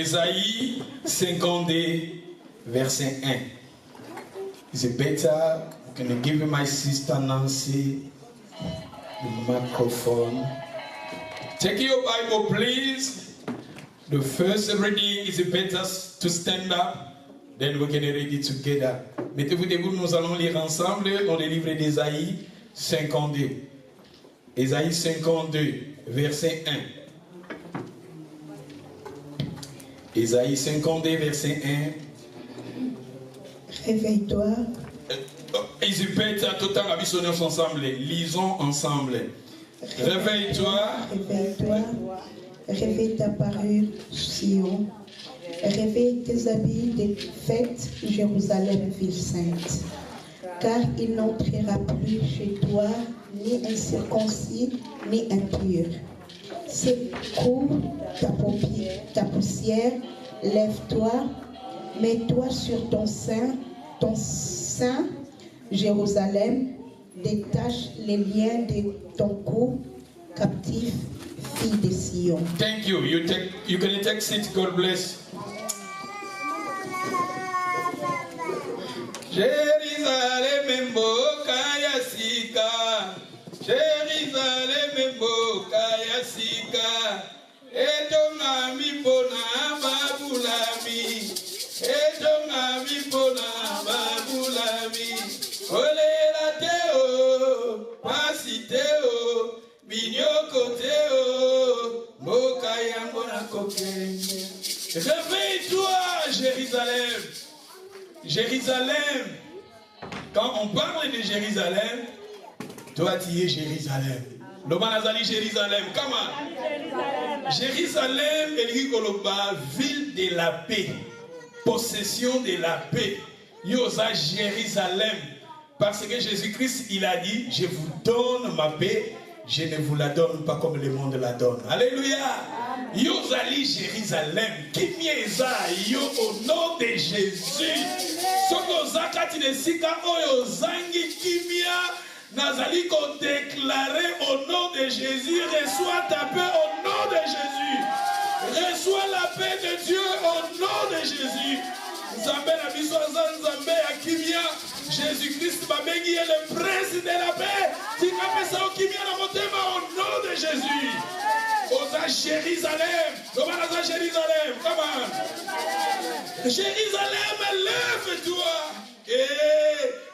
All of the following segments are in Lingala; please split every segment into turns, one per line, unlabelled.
Ésaïe 52, verset 1. Is it better? Can you give my sister Nancy the microphone? Take your Bible, please. The first reading is better to stand up. Then we can read it together. Mettez-vous debout, nous allons lire ensemble dans le livre d'Ésaïe 52. Ésaïe 52, verset 1. Ésaïe 52, verset
1. Réveille-toi.
Tout le temps, la vision ensemble. Lisons ensemble. Réveille-toi.
Réveille-toi. Réveille ta parure, Sion. Réveille tes habits de fête, Jérusalem, ville sainte. Car il n'entrera plus chez toi ni incirconcis, ni impur. Secoue ta poussière, lève-toi, mets-toi sur ton sein, Jérusalem, détache les liens de ton cou, captif, fille de Sion.
Thank you. You can take seat. God bless. Jérusalem mboka ya sika, Jérusalem mboka ya sika, etonga mipona babulami, etonga mipona babulami, olela teo, pasi teo, binyoko teo, mboka yango na kokende. Réveille-toi, Jérusalem. Jérusalem, quand on parle de Jérusalem, toi tu es Jérusalem. L'Obanazali Jérusalem, comment? Jérusalem est ville de la paix, possession de la paix. Yosa Jérusalem, parce que Jésus-Christ il a dit, je vous donne ma paix, je ne vous la donne pas comme le monde la donne. Alléluia. Yozali Jérusalem, Kimieza, yo au nom de Jésus. Soko zakati de sika oyo zangi kimia, nazali ko déclarer au nom de Jésus, reçois ta paix au nom de Jésus. Reçois la paix de Dieu au nom de Jésus. Nzambe na biso Nzambe ya kimia, Jésus-Christ babengi le prince de la paix. Tika pesa o kimia na motema au nom de Jésus. Osa Jérusalem, Osa Jérusalem, come on. Jérusalem, lève-toi.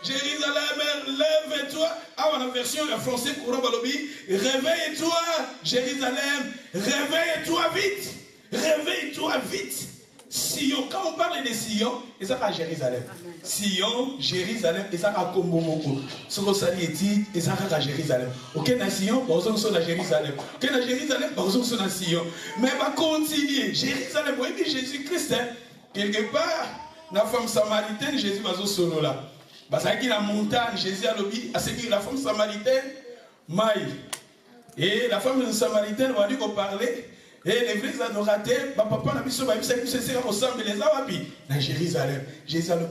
Jérusalem, lève-toi. Ah, on a une version en français courant balobi. Réveille-toi, Jérusalem, réveille-toi vite. Réveille-toi vite. Sion, quand on parle de Sion, et ça à Jérusalem. Sion, Jérusalem, et ça à Kombomoko. Ce qu'on s'allie dit, et ça à Jérusalem. Ok, na Sion, par exemple, sur la Jérusalem. Ok, na Jérusalem, par exemple, sur la Sion. Mais va continuer. Jérusalem, vous voyez Jésus-Christ, hein, quelque part, la femme samaritaine, Jésus va au solo là. Parce que la montagne, Jésus a lobby, à ce que la femme samaritaine, maille. Et la femme samaritaine va lui parler. Et les vrais adorateurs, papa n'a pas su c'est ensemble les awapi dans Jérusalem. Jérusalem,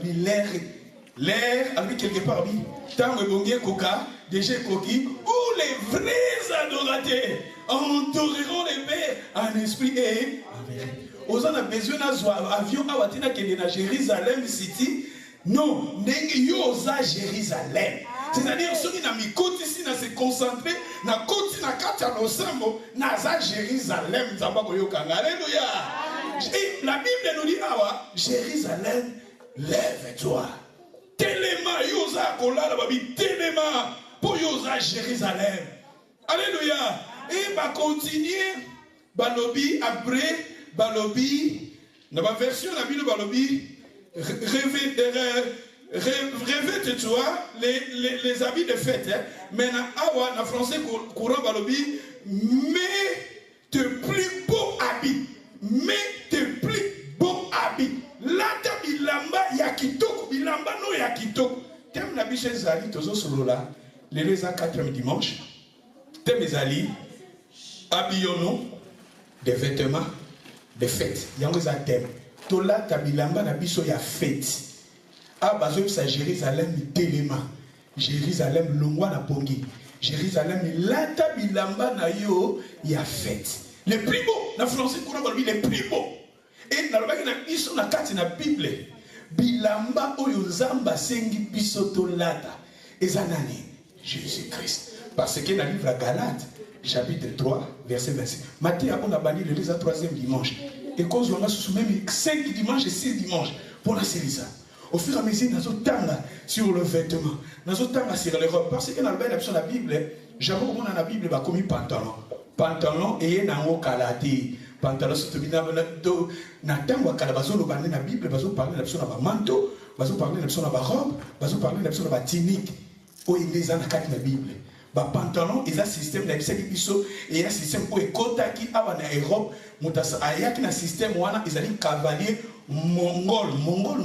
l'air, avec quelque part, tant que bon coca, déjà coquille, où les vrais adorateurs entoureront les paix en esprit et en vérité. Aux on a besoin d'un avion à Watina qui est dans Jérusalem City. Non, yosa Jérusalem. C'est-à-dire, ceux qui n'ont mis côte ici, n'a se concentrer, n'a côte n'a qu'à l'ensemble, n'a za Jérusalem, alléluia. Et la Bible nous dit, ah, Jérusalem, lève-toi. Téléma, yosa kola, la Bible, téléma, pour yosa Jérusalem. Alléluia. Et va continuer, balobi, après, balobi, dans ma version, la Bible, balobi, revête-toi les habits de fête. Hein. Maintenant, awa, en français courant balobi, mets tes plus beaux habits. Mets tes plus beaux habits. Lata bilamba yakitoko, bilamba no yakitoko. Thème la biche zali, tozo solo là, les 4e dimanche. Thème zali, habillons-nous des vêtements de fête. Il y a un thème. Tola tabilamba na biso ya fête. Ah, bazo sa Jérusalem téléma. Jérusalem longwa na pongi. Jérusalem lata bilamba na yo ya fête. Les plus beaux, la français courant les plus beaux. Et dans la Bible, bilamba oyo nzamba sengi biso tolata ezanani Jésus-Christ. Parce que dans le livre à Galates, chapitre 3, verset 26. Matthieu, on a banni le 3e dimanche. Et cause on a sous même 5 dimanches et 6 dimanches pour la série ça. Au fur et à mesure, nous avons sur le vêtement, nous avons sur les robes. Parce que dans la Bible, jamais on a la Bible va commis pantalon. Pantalon et nango kalati. Pantalon c'est tout n'attend qu'à la base on va la Bible, va parler de la manteau, va parler de la robe, va parler de la tunique. Au Église dans la Bible. Ba pantalon et un système de biso et un système pour écouter qui a en Europe mutasa ayaki na système wana ils allaient cavalier mongol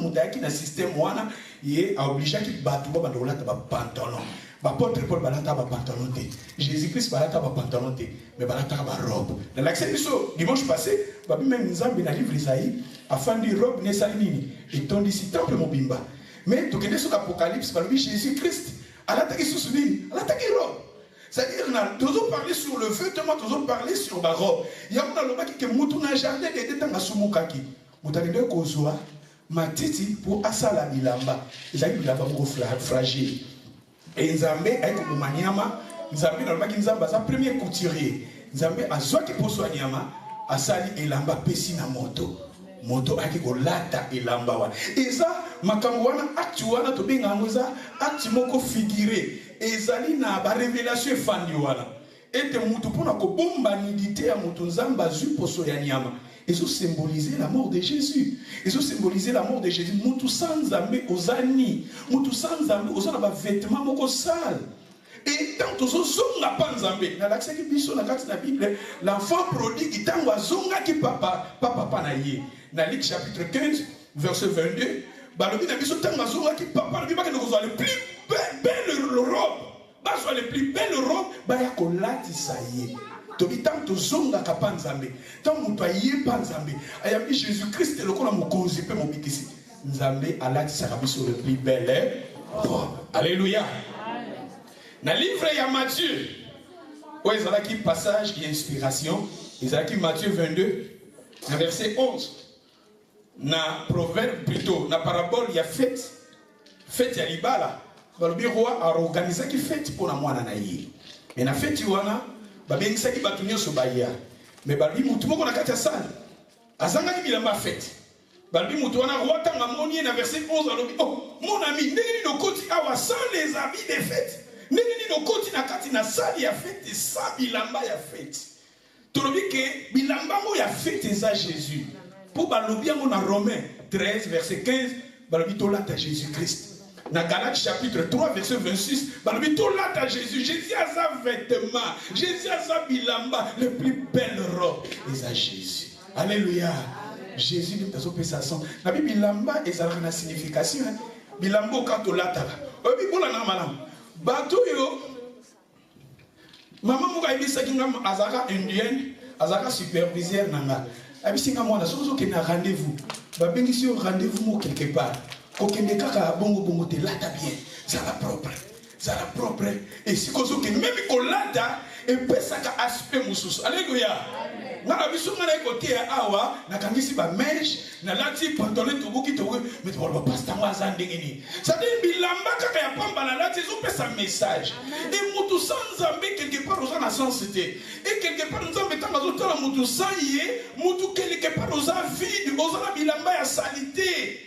mutaki na système wana il a obligé qui batu ba ndolata ba pantalon ba apôtre Paul balata ba pantalon té Jésus-Christ balata ba pantalon té mais balata ba robe dans l'accès biso dimanche passé ba même nzambe na livre Isaïe afin de robe ne salinini et ton ici temple mobimba mais to kende sur Apocalypse par lui Jésus-Christ à l'attaque sous lui à l'attaque robe. C'est-à-dire, on a toujours parlé sur le vêtement, toujours parlé sur la robe. Il y a un homme qui est mouton dans le jardin et qui est dans Sumukaki. Moutarinde Kozua, Matiti pour Asala Bilamba. Ils ont Bilamba pour fragile. Et Nzambe, avec Moumaniama, Nzambe, dans le Nzamba, c'est le premier couturier. Nzambe, à Zoaki pour Soanyama, Asali Elamba, Pessina Moto. Moto aki kolata elamba wana. Eza makambo wana acte wana to benga ngoza acte moko figuré. Ezali na ba révélation efandi wana. Ete mutu pona ko bomba nidité ya mutu nzamba zu poso ya nyama. Ezo symboliser la mort de Jésus. Ezo symboliser la mort de Jésus. Mutu sans nzambe ozani. Mutu sans nzambe ozana ba vêtements moko sale. Et tant que zonga panzambe, dans l'accès qui biso na kati na Bible, l'enfant prodigue tango zonga ki papa na ye. Dans Luc chapitre 15, verset 22, balobi na biso tango zonga ki papa na bibaka ko les plus belles robes. Ba so les plus belles robes ba ya ko latisa ye. Tobi tanto zonga ka panzambe. Tant muto aye panzambe. Ayami Jésus-Christ lokola mokonzi pe mobikisi. Nzambe alatisa ka biso les plus belles robes. Alléluia. Dans le livre de Matthieu, où il y a un passage qui est inspiration, il y a Matthieu 22, dans verset 11. Dans le proverbe plutôt, dans la parabole, il y a fête. Fête, il y a l'ibala. Le roi a organisé une fête pour la moine. Mais dans la fête, il y a une fête qui est mais il y a une fête qui est en salle. Il y a une fête. Il y a une roi dans verset 11. Oh, mon ami, sans les habits des fêtes. Nini no koti na kati na sali ya fête sa bilamba ya fête. Tolobi ke bilamba mo ya fête za Jésus. Pour balobi ngo na Romains 13 verset 15 balobi tolata Jésus-Christ. Na Galates chapitre 3 verset 26 balobi tolata Jésus. Jésus a sa vêtement, Jésus a sa bilamba, les plus belles robes za Jésus. Alléluia. Jésus nous tazo pesa son. Na bilamba ezalaka na signification. Bilambo ka tolata. Obi bola na malam. Bato yo maman muka ibisa kinga azaka indienne azaka superviseur nanga abisinga mwana sozo ke na rendez-vous ba bengisi rendez-vous mo quelque part ko kende kaka bongo te lata bien ça la propre et si kozo ke même ko lata et pesa ka aspect mususu. Alléluia. Na biso ngana côté awa na kangisi ba mèche na lati pantalon to boki to mais to ba pasteur moi za ndengeni ça dit bilamba kaka ya pamba na lati zo pesa message et mutu sans nzambe quelque part aux na sensité et quelque part nzambe tanga zo tala mutu sans yé mutu quelque part aux vide aux na bilamba ya salité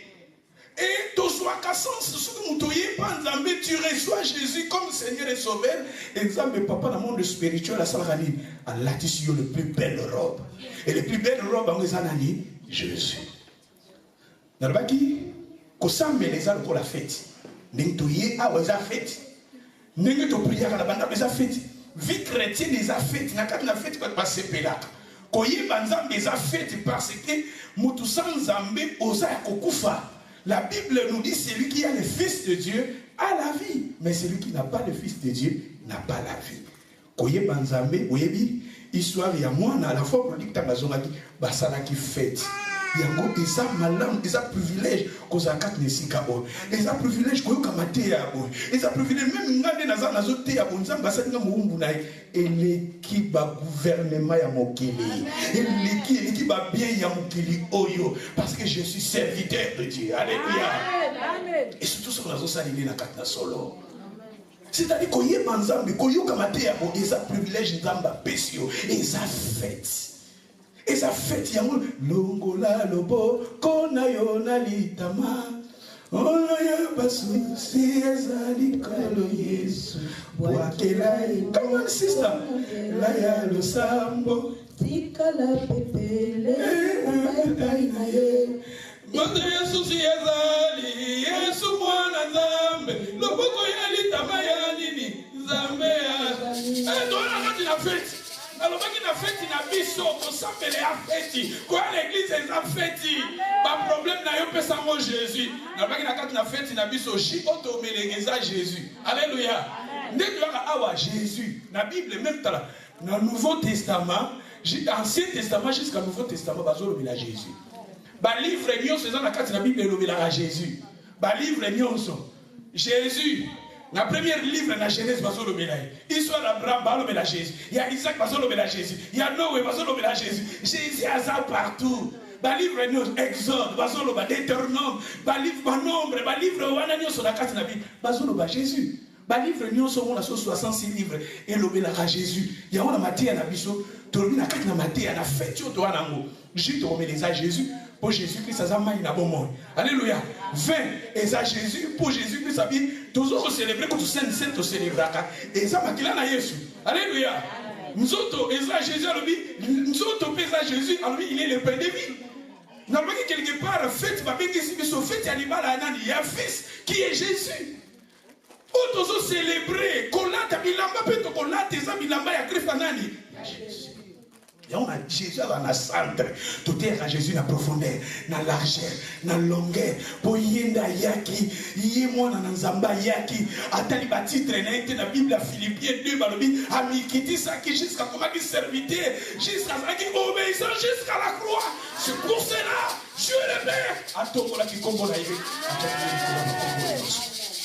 et to soit ka sens ce que mutu yé pas nzambe tu reçois Jésus comme Seigneur et Sauveur et nzambe papa dans le monde spirituel la salrani à lati le plus belle robe et les plus belles robes en ezanani Jésus. Nalbaki kosambe les gens pour la fête. N'entoyer à aux fête. N'engue to prière à la bande des fête. Vie chrétienne des fête. N'a pas de fête pas passer pelaka. Koye banzam des fête parce que mutu sans zambe osa kokufa. La Bible nous dit celui qui a le Fils de Dieu a la vie, mais celui qui n'a pas le Fils de Dieu n'a pas la vie. Koye banzambe oyebi histoire ya mwana à la fois produit tangazonga ki basala ki fête. yango eza malamu eza privilège kozala kati na esika oyo eza privilège koyoka mateya oyo eza privilège même nga nde naza nazoteya bo nzambe asalinga mowumbu na ye eleki bagouvernement ya mokili eleki babien ya mokili oyo parce que je suis serviteur de Dieu. Alléluia. Et surtout soki nazosalingi na kati na solo c'est-à-dire koyeba nzambe koyoka mateya bo eza privilège nzambe apesi yo eza fête. Et ça fait yango longola loboko na yo na litama ono ya basusi ezali kolo Yesu wakela come on sister la ya losambo
tikala pepele bai na ye
Mande Yesu si ezali Yesu mwana Nzambe loboko ya litama ya nini Nzambe ya dona kati na fête. Alors, il a fait une biso, on s'appelle à fête. Quoi, l'église est à fête. Pas problème, n'a pas ça, mon Jésus. Alors, il a fait une biso, j'ai automé Jésus. Alléluia. Jésus. La Bible, même dans le Nouveau Testament, Ancien Testament jusqu'au Nouveau Testament, il y a Jésus. Le livre, c'est dans la carte de la Bible, il y a Jésus. Le livre, Jésus. La première livre de la Genèse, l'histoire d'Abraham, Jésus. Il y a Isaac, Jésus. Il y a Noé, Jésus. Jésus a ça partout. Le livre Exode, Deutéronome, le livre Nombre, le livre sur la carte de la Bible, Jésus. Le livre sur la 66 livres, et l'obéla Jésus. Il y a une matière à Bisso, tu as carte de matière, la fête, tu as juste à Jésus. Pour Jésus-Christ, ça m'a une bon monde. Alléluia. 20 et ça Jésus, pour Jésus-Christ, ça vient toujours célébrer pour tout saint au célébrer. Et ça m'a qu'il a Jésus. Alléluia. Nous autres, et ça Jésus, nous autres, et Jésus, il est le pain de vie. Normalement, quelque part, fête, fête animale, il y a un fils qui est Jésus. Autres célébrer, qu'on l'a, qu'on l'a, tes amis, là-bas, il y a Jésus. Et on a Jésus dans le centre. Tout est à Jésus dans la profondeur, dans la largeur, dans la longueur. Pour yenda yaki, yémon dans zamba yaki. Atali batitre dans la Bible à Philippiens 2 balobi, amikiti saki jusqu'à comment il serviteur, jusqu'à ce qu'il obéissant jusqu'à la croix. C'est pour cela, Dieu le Père. Atokola qui combo la yé.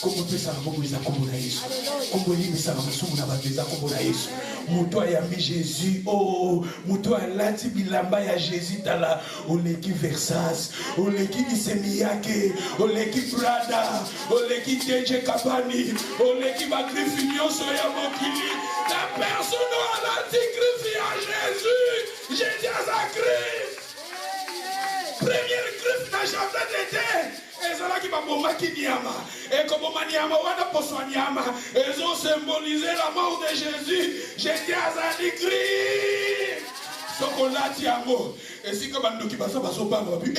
Comme pesa na bobo za kombo na Yesu. Kombo yimi sana masumu na bateza kombo na Yesu. Muto ya mi Jésus oh muto alati bilamba ya Jésus tala oleki Versace, oleki Isemiyake, oleki Prada, oleki Teje Kapani, oleki bakrifi nyonso ya mokili. La personne alati krifi à Jésus. Jésus a sa griffe. Première griffe n'a jamais été. Et ça là qui va bombarder Niama. Et comme Niama, on a posé Niama. Ils ont symbolisé la mort de Jésus. Jésus a sa griffe. Chocolat Tiamo. Et si comme un qui va s'en parler, on a dit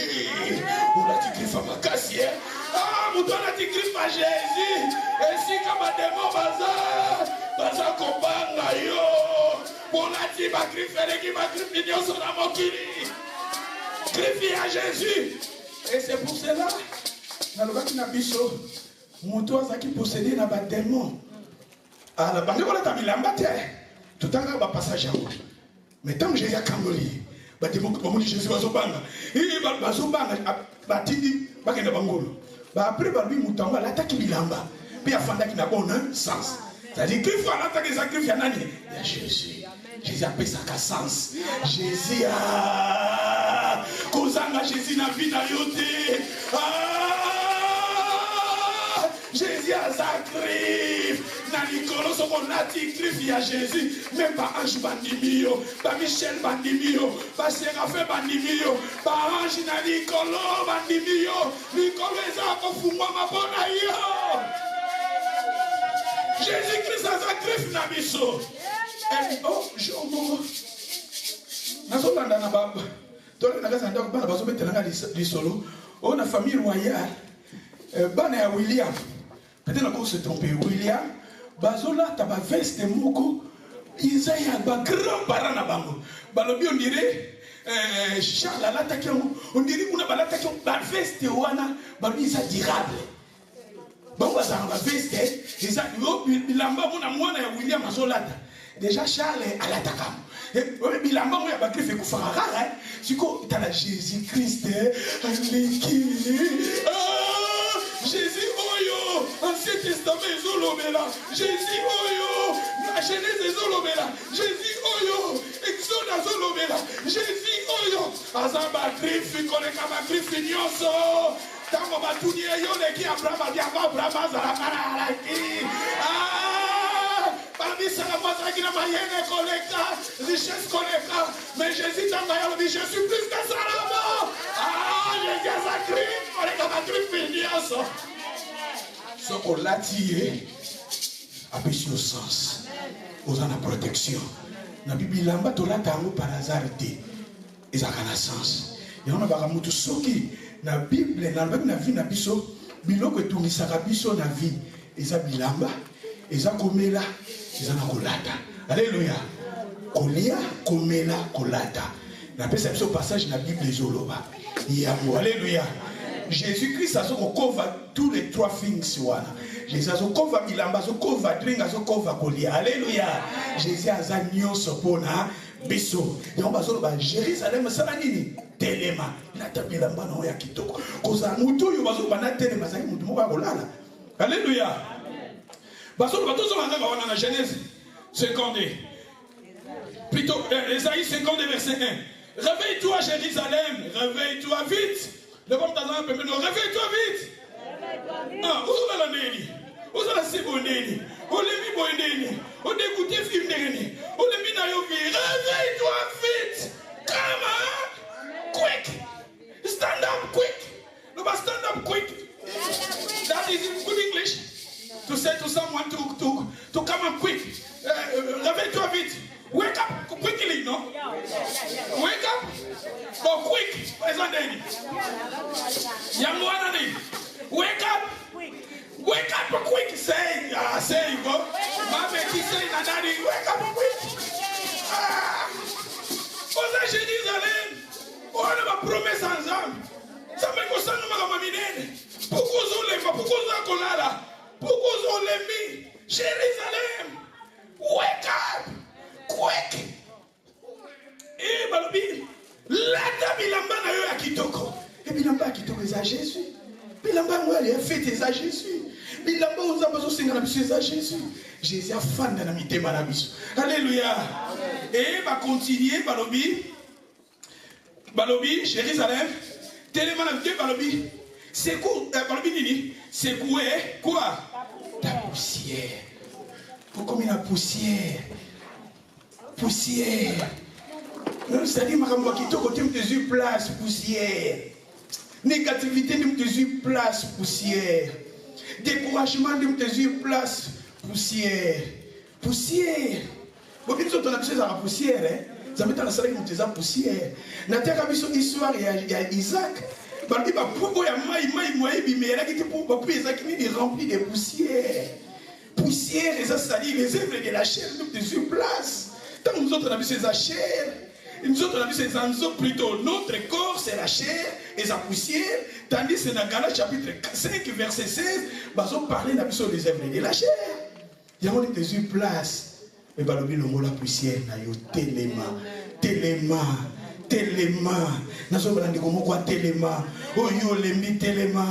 griffe à ma cassière. Ah, on a dit griffe à Jésus. Et si comme un démon baza combat yo. On a dit ma griffe, elle qui va griffe l'union sur la mokili. Griffe à Jésus. Et c'est pour cela. Dans le bâtiment biso, moto azaki possédé na ba démon. Ah la bande wala tamilamba te. Tout à l'heure ba passage yango. Mais tant que Jésus a kamboli, ba démon ko mo Jésus bazobanga. Il ba bazobanga ba tindi ba kenda bangolo. Ba après ba lui mutango la taki bilamba. Puis afanda ki na bon sens. C'est-à-dire qu'il faut attaquer sacrifice à nani. Il y a Jésus. Jésus a payé sa sens. Jésus a kozanga Jésus na vie na yote. Jésus a sacrifié. Na Nicolas on a dit griffe à Jésus. Même pas Ange Bandimio, pas Michel Bandimio, pas Séraphin Bandimio, pas Ange na Nicolas Bandimio. Nicolas a confumé ma bonne aïe. Jésus-Christ a sacrifié na biso. Et oh, Jomo. Nazolanda na baba. Tole na gaza ndako bana bazobete na li solo. On a famille royale. Bana ya William. Peut-être qu'on se trompe. William. Bazola taba veste moko. Isaiah ba grand-parent na bango. Balobi on dirait Charles alataki on dirait kuna balataki ba veste wana balobi ça durable. Bon, on va veste. Et ça, bilamba, mon a William Azolata. Déjà, Charles à l'attaquant. Bilamba, moi, il fait coup rare. Si tu as Jésus-Christ, Jésus, oyo, Ancien Testament, Zolomela. Jésus, oyo, la Genèse, Zolomela. Jésus, oyo, Exode, Zolomela. Jésus, oyo, Azamba, Griff, Kolekama, Griff, Nyoso. Tango batuni yone ki Abraham di Abraham za la parmi ça la voix qui n'a mayene collecta richesse collecta mais Jésus t'a dit je suis plus que ça là-bas Jésus a crié collecta va crier ce qu'on l'a tiré a pris au sens aux en protection na Bible lamba to la tango par hasard et ça a sens et on a pas mutu soki na Bible na vie na biso biloko etungisaka biso na vie eza bilamba eza komela eza na kolata alléluia kolia komela kolata na pesa biso passage na Bible ezoloba yango alléluia Jésus-Christ azokova tous les trois things wana Jésus azokova bilamba azokova drink azokova kolia alléluia Jésus aza nyonso pona biso yango bazoloba Jérusalem sala nini telema nata bilamba na oya kitoko koza mutu oyo bazoloba na telema zaki mutu moko akolala alléluia bazoloba tozolanga wana na Genèse 50 plutôt Ésaïe 50 verset 1 réveille-toi Jérusalem réveille-toi vite le bon temps peut me réveille-toi vite ah où va la neni où va la seboneni où le mi boneni où dégoûter film neni où le mi na yo vi réveille-toi vite come on quick stand up quick no but stand up quick that is in good English to say to someone to come on quick réveille-toi vite wake up quickly no wake up but quick present neni young one neni wake up quick say you go mama qui say na daddy wake up quick oza Jérusalem ona ba promesse ensemble ça me concerne ma minene pourquoi kolala pourquoi lemi Jérusalem wake up quick et balobi lata bilamba na yo ya kitoko et bilamba ya kitoko eza Jésus bilamba moi les fêtes eza Jésus bilamba oza bazo senga na biso eza Jésus Jésus a fanda na mitema na biso alléluia et va continuer balobi Jérusalem tellement na vie balobi secoue balobi nini secouer quoi ta poussière pourquoi il y a poussière c'est-à-dire makambo kitoko te mtezu place poussière négativité de mtezu place poussière découragement de mtezu place poussière bon biso to na biso za poussière ça met dans la salle de mteza poussière na terre biso histoire ya Isaac balobi ba puko ya mai bimela ki pour ba pu Isaac ni rempli de poussière et ça c'est-à-dire les œuvres de la chair de mtezu place tant nous autres on a vu ces chair nous autres on a vu ces anneaux plutôt notre corps c'est la chair et sa poussière tandis que dans Galates chapitre 5 verset 16 bazo parler na biso des œuvres de la chair il y a on des yeux place mais balobi le mot la poussière na yo telema nazo balandi ko moko telema oyo lembi telema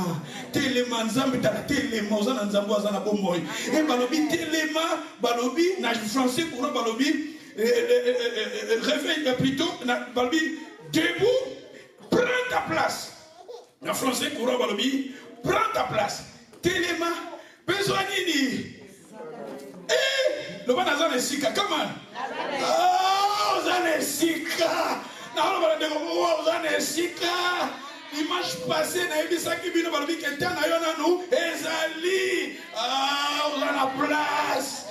nzambe tala telema ozana nzambe ozana bomoi et balobi telema balobi na français pour balobi réveille plutôt balobi debout prends ta place en français courant balobi prends ta place telema besoin nini le bon azana sika come on ozana sika na on va dire ozana sika dimanche passé na ebisaki bino balobi quelqu'un na yo nanu ezali ozana place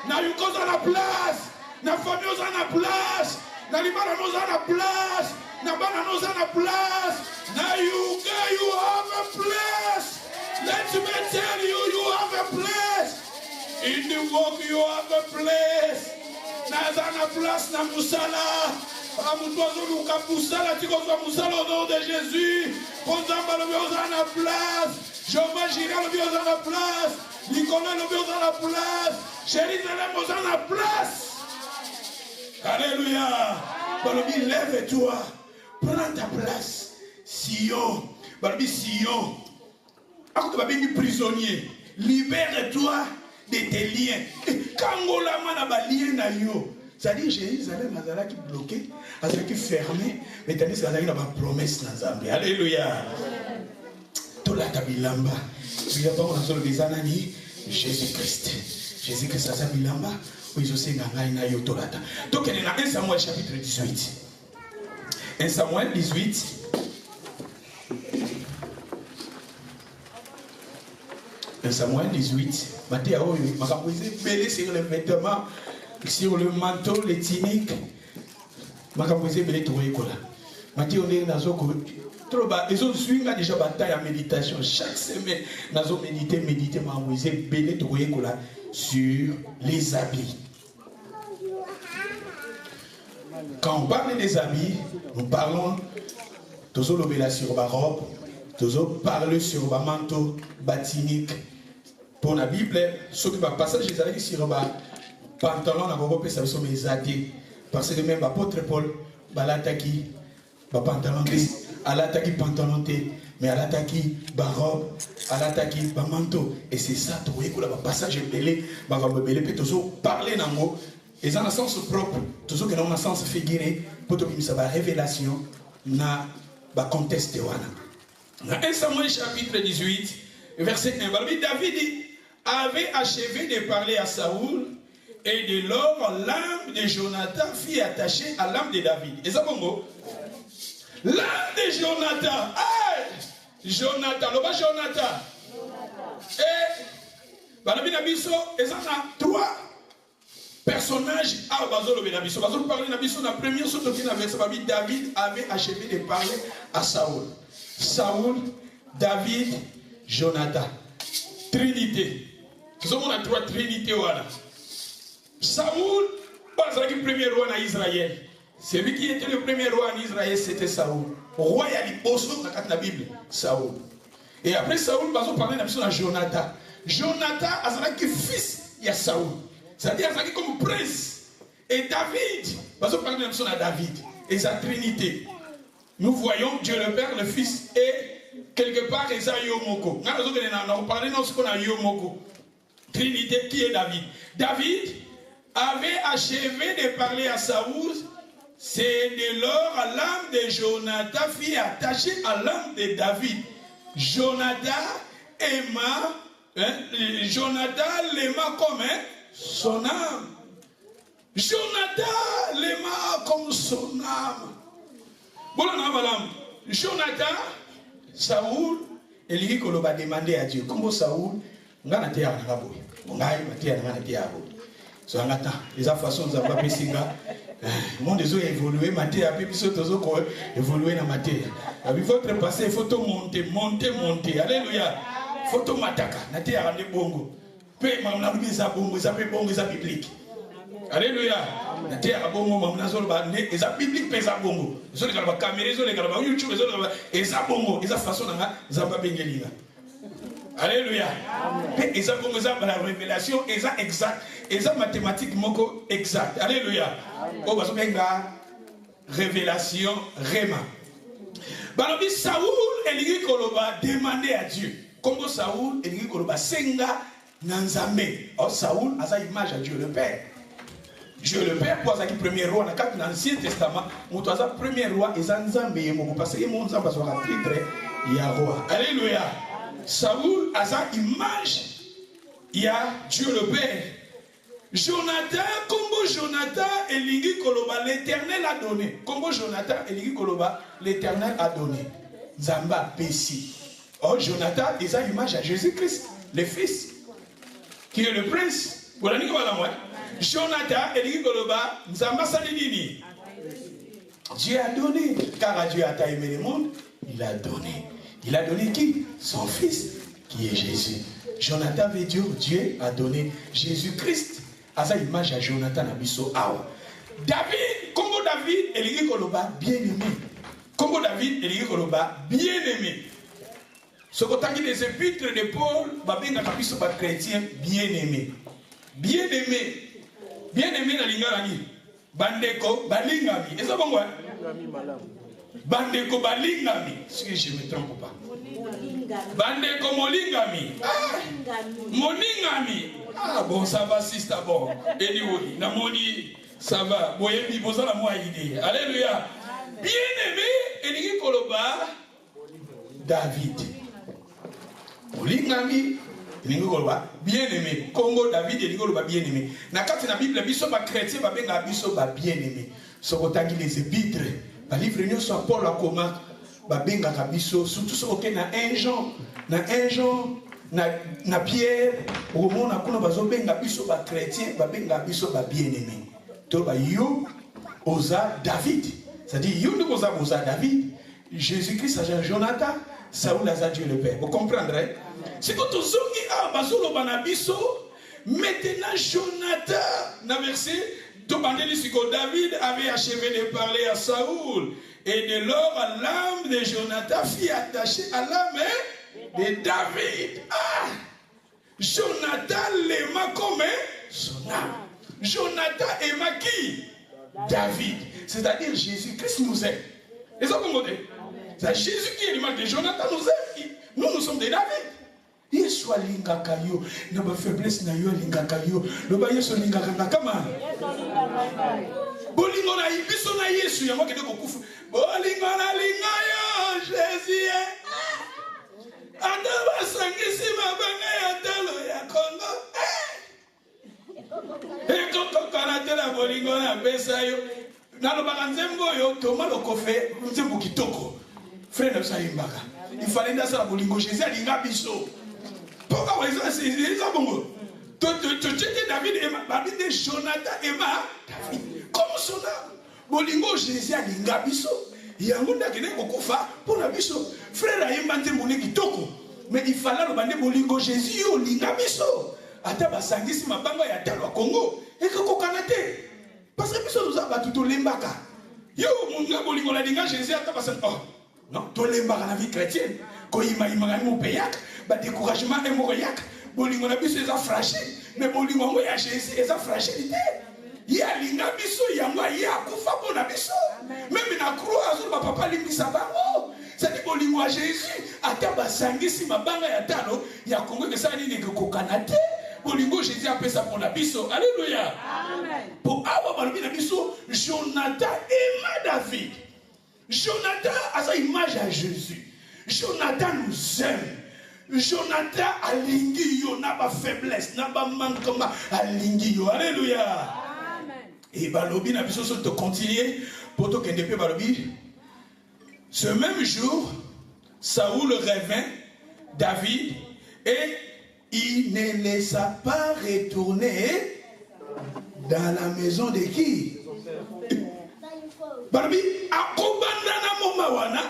na yuko za na place na famille oza na place na libala no za na place na bana no za na place na yuka you have a place let me tell you you have a place in the work you have a place na za na place na musala amutozo luka musala tiko za musala au nom de Jésus Ponzamba le bio dans la place. Jehovah Jireh le bio dans la place. Nicolas le bio dans la place. Jérusalem dans la place. Alléluia. Balobi, lève-toi. Prends ta place. Sion. Balobi, Sion. Quand tu vas venir prisonnier, libère-toi de tes liens. Quand on a lien na yo, c'est-à-dire Jérusalem qui est bloqué, qui est fermé, mais tandis que il y a une promesse dans Zambie. Alléluia. Tout là, tabilamba. Il y a pas de Jésus-Christ. Jésus-Christ, ça bilamba. Oui, je sais que yo tolata. Donc, il y a 1 Samuel chapitre 18. 1 Samuel 18. Samuel 18, Matthieu, belé sur les vêtements, sur le manteau, les tuniques. Makamboise belé tout écola. Matthieu, on est dans un ils ont suivi déjà bataille en méditation. Chaque semaine, nous avons médité, makamboise belé tout écola sur les habits. Quand on parle des habits, nous parlons de l'obéla sur ma robe, de parler sur ma manteau, batinique. Pour la Bible, ce qui va passer, je vais sur le pantalon, on va ça sur mes athées. Parce que même l'apôtre Paul, l'attaque, pantalon, l'attaque pantalon, mais l'attaque, robe, l'attaque, manteau. Et c'est ça, tu vois, le passage belé, parler dans le mot. Et dans le sens propre, toujours que dans le sens figuré, pour que ça va révélation, na contexte. Dans 1 Samuel chapitre 18, verset 1, David avait achevé de parler à Saoul, et de lors l'âme de Jonathan fut attachée à l'âme de David. Et ça bon? L'âme de Jonathan. Hey! Jonathan, le bas Jonathan. Et David Nabiso, et ça a trois personnages à Bazolo Nabiso. Bazolo parler Nabiso, la première chose qui avait ça, David avait achevé de parler à Saoul. Saoul, David, Jonathan. Trinité. Nous avons trois trinités. Saoul, pas le premier roi en Israël. Celui qui était le premier roi en Israël, c'était Saoul. Roi, il y a des poissons dans la Bible. Saoul. Et après Saoul, nous allons parler de Jonathan. Jonathan, c'est le fils de Saoul. C'est-à-dire, c'est comme prince. Et David, nous allons parler de David. Et sa trinité. Nous voyons Dieu le Père, le Fils et quelque part les Ayomoko. Nous allons parler de ce qu'on a Yomoko. Trinité qui est David. David avait achevé de parler à Saoul. C'est de lors l'âme de Jonathan fut attachée à l'âme de David. Jonathan aima, Jonathan l'aima comme son âme. Jonathan l'aima comme son âme. Jonathan, Saoul, et lui qu'on va demander à Dieu. Comme Saoul, on a été à la boue. On a été à la boue. So on attend. Les façons de pas baisser là. Le monde a évolué, matière a pu évoluer dans matière. Il faut passer, il faut monter. Alléluia. Il faut tout mataka. Natia a des bongo. Peu mamna bisa bongo, ça peut bongo, ça biblique. Alléluia. Natia a bongo, mamna zol ba ne, ça biblique pesa bongo. Zol les gars caméra, zol les gars YouTube, zol les gars et ça bongo, et ça façon na za ba bengelina. Alléluia. Et ça bongo ça la révélation, et ça exact, et ça mathématique moko exact. Alléluia. Oh bah benga révélation rema. Balobi Saoul eligi koloba demander à Dieu. Comme Saoul eligi koloba senga nanzambe. Oh Saoul a sa image à Dieu le Père. Dieu le Père pour ça qui premier roi dans l'Ancien Testament, mon ça premier roi et Nzambe yemo parce que mon Nzambe soit titre ya roi. Alléluia. Saoul a sa image il y a Dieu le Père. Jonathan, comme Jonathan eligi koloba l'Éternel a donné. Comme Jonathan eligi koloba l'Éternel a donné. Zamba Pessi. Oh Jonathan, il a l'image à Jésus-Christ, le Fils, qui est le prince. Voilà, Jonathan eligi koloba Zamba Salidini. Dieu a donné, car Dieu a aimé le monde, il a donné. Il a donné qui? Son Fils, qui est Jésus. Jonathan veut dire Dieu a donné Jésus-Christ. À sa image à Jonathan Abisso Awa. David, comme David, Eligi Koloba, bien aimé. Comme David, il dit bien aimé. Ce qu'on a dit les épîtres de Paul, babenga kabiso ba chrétien bien aimé. Bien aimé. Bien aimé na lingani. Bandeko balingami. Et ça bon quoi? Bandeko balingami. Si je me trompe pas. Bandeko molingami. Molingami. Ah bon, ça va, sister, bon. Anyway, na moni, ça va. Boye bi boza la moi idée. Alléluia. Bien aimé, Elingi Koloba, David. Molingami, Elingi Koloba, bien aimé. Congo, David, Elingi Koloba, bien aimé. Na kati na Bible, biso ba chrétien, ba benga biso ba bien aimé. Sokotangi les épîtres, ba livre nyo so Paul akoma, ba benga kabiso, surtout so ok na 1 Jean, na 1 Jean, na Pierre, au monde na kuna bazo benga biso ba chrétien, ba benga biso ba bien aimé. To ba yo oza David. C'est-à-dire, yo nous oza David, Jésus-Christ a Jonathan, Saoul a Dieu le Père. Vous comprendrez? C'est quand on dit ah bazolo banabiso, maintenant Jonathan, na verset David avait achevé de parler à Saoul. Et de lors, l'âme de Jonathan fut attachée à l'âme de David. Ah! Jonathan l'aima comme son âme. Jonathan aima qui? David. C'est-à-dire Jésus-Christ nous aime. Et ça, comment dire? C'est Jésus qui est l'image de Jonathan nous aime. Nous sommes des David. Yesu alingaka yo na ba faiblesse na yo alingaka yo loba Yesu alingaka kama bolingo na ibiso na Yesu yango kende kokufa bolingo na linga yo Jésus anda basangisi mabanga ya talo ya Kongo koko karate na bolingo na pesa yo nalobaka nzembo yo toma lokofe nzembo kitoko frère na saimbaka il fallait ndasala bolingo Jésus alinga biso. Pourquoi c'est ça bon? David et Jonathan et David. Comment son âme? Bolingo Jésus a linga biso. Yangonda kene kokufa pour la biso. Frère a yembante moni kitoko. Mais il fallait le bande bolingo Jésus yo linga biso. Ata basangisi mabanga ya talo Congo. Et ko kanate. Parce que biso nous a battu to lembaka. Yo munga bolingo la linga Jésus ata basang. Oh. Non, to lembaka la vie chrétienne. Ko ima ngani mo peyak. Ba découragement et moriac bolingo na biso eza fragile mais bolingo ngo ya Jésus eza fragilité ya linga biso yango ya kufa pona biso même na croix azul ba papa limbisa bango c'est bolingo ya Jésus ata basangisi mabanga ya talo ya Kongo que ça nini ko kanate bolingo Jésus apesa pona biso. Alléluia. Amen. Pour awa balobi na biso Jonathan et David. Jonathan a sa image à Jésus. Jonathan nous aime. Jonathan a lingi yo na ba faiblesse na ba manquement a lingi yo. Alléluia. Amen. Et balobi na biso so to continuer pour to kende pe balobi. Ce même jour, Saoul revint David et il ne laissa pas retourner dans la maison de qui? Balobi akobanda na moma wana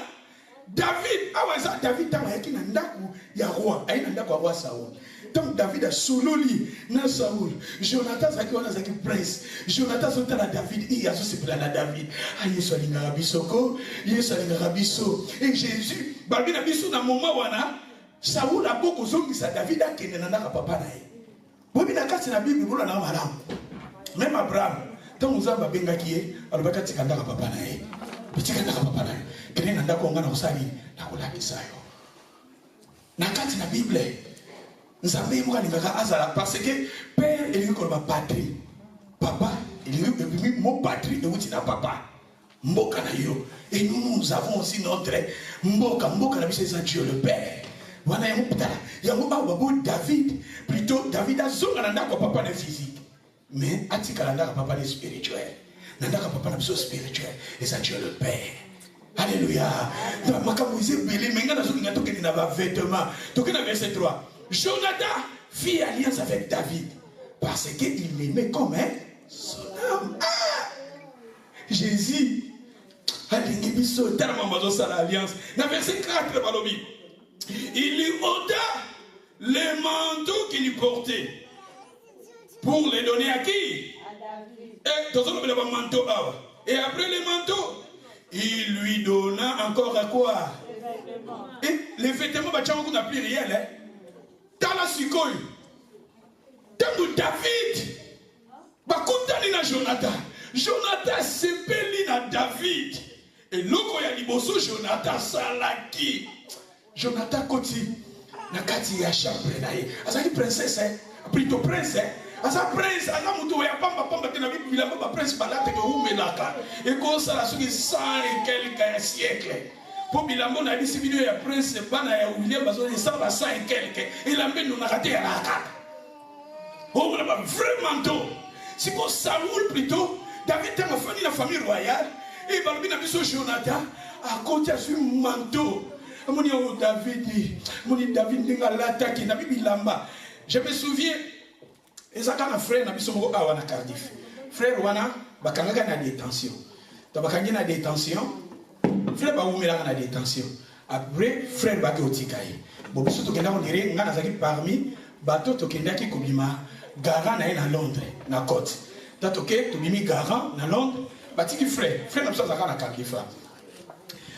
David, awaza David tamayaki na ndaku ya roi, ayi na ndaku ya roi Saoul. Donc David a sololi na Saoul. Jonathan zaki wana zaki prince. Jonathan zota na David, il a se plaint na David. Ah Yesu alinga bisoko, Yesu alinga biso. Et Jésus, babi na biso na moment wana Saoul a beaucoup zongisa David akende na ndaka papa na ye. Bobi na kati na Bible bola na malamu. Même Abraham, tant uzamba benga kiye, alobaka tikanda ka papa na ye. Bitikanda ka papa na ye. Kene nanda ko ngana usali na kulakisa yo. Na kati na Bible nzambe mo alingaka azala parce que père elingi ko ba patrie. Papa elingi mo patrie de wuti na papa. Mboka na yo. Et nous avons aussi notre mboka na biso c'est Dieu le Père. Wana ya mupitala ya mubabo David plutôt David azonga nanda ko papa na physique. Mais atika nanda ko papa na spirituel. Nanda ko papa na biso spirituel et c'est Dieu le Père. Alléluia. Verset 3. Jonathan fit alliance avec David parce qu'il l'aimait comme son âme. Ah! Jésus a l'alliance. Dans verset 4, il lui ôta les manteaux qu'il portait pour les donner à qui? Et après les manteaux, Il lui donna encore à quoi? Et les vêtements, on n'a plus rien. Tala Sikoy. Tango David. Bakutani na Jonathan. Jonathan sepeli na David. Et loko ya liboso Jonathan salaki. Jonathan koti. Nakati ya chambre na ye. Azaki princesse, plutôt prince. Asa prince, asa mutu ya pamba tena bila baba prince balate ke umelaka. Et comme ça la suki 100 et quelques siècles. Pour bilambo na bisi video ya prince bana ya William bazo de 100 et quelques. Il a mis nous na raté la carte. Oh, on a vraiment tôt. Si pour Saoul plutôt, David a fait la famille royale. Et Balbi n'a pas Jonathan à côté de son manteau. David n'a l'attaque, n'a pas bilamba. Je me souviens, Ezaka frère n'a pas son mot à Cardiff. Frère Wana, Bakanga na détention. Tabakanga na détention. Frère Baoumela na détention. Après, frère Baki Otikaye. Bon, surtout que là on dirait, on a parmi bateau Tokendaki Kobima. Garan na na Londres na côte tatoke to bimi Garan na Londres batiki frère n'a pas ça na Cardiff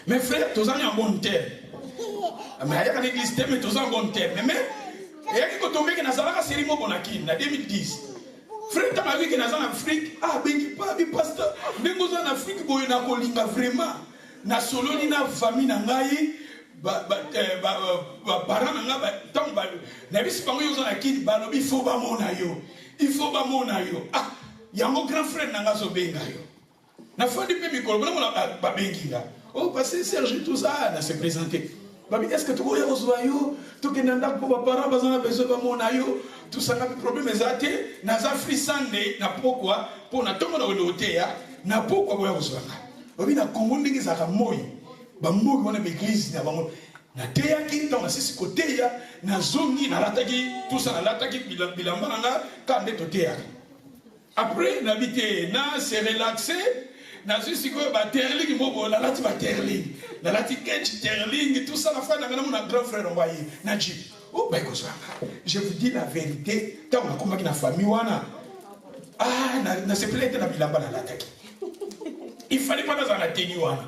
mais frère tozani en bonne terre mais aya kana église mais tozani en bonne terre mais aya ki ko tomber que na zalaka serimo bonaki na 2010 frère tama wi que na zana Afrique bengi pa bi pasteur bengo za na Afrique boyo na kolinga vraiment na soloni na famille na ngai parents nga tant ba na bisi pango yo na kid balobi faut ba mona yo ah yango grand frère nanga zo benga yo na fodi pe mikolo bona ba benginga oh parce Serge tout ça na se présenter babi est-ce que tu voyez ozoyo to kenanda ko ba parents bazana besoin ba mona yo tout ça na problème ezate na za frisande na pourquoi pour na tongo na oteya na pourquoi boya ozwanga babi na Congo ndingi za ka moyi bamoki wana l'église na bango na teyaki dans sisi koteya na zongi na lataki tout ça na lataki bilamba nga kande to teyaki après n'habiter na se relaxer na sisi ko ba terling mobo la lati ba terling la lati ketch terling tout ça la fois na mon grand frère envoyé na ji oh ba ko je vous dis la vérité tant on a combattu na famille wana na se plaît na bilamba na lataki il fallait pas dans la tenue wana.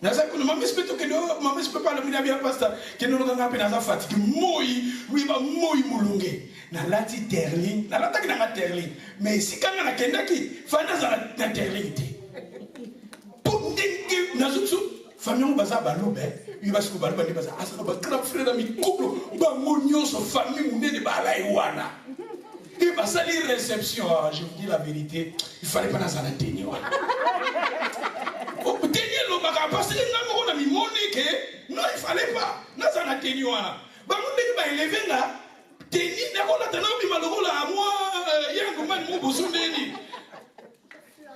Naza kuna mama speto kendo mama speto pala mina bia pastor kendo nga pe naza fatiki moi ba moi mulunge na lati terling na lata kina terling mais si kanga na kendaki fana za na terling te pour ndenge nazuzu famille baza balobe yuba siku balobe ndi baza asa ba grand frère mi couple ba monyoso famille munene ba la iwana et ba sali réception je vous dis la vérité il fallait pas naza na tenir parce que non, il fallait pas. Nous avons tenu.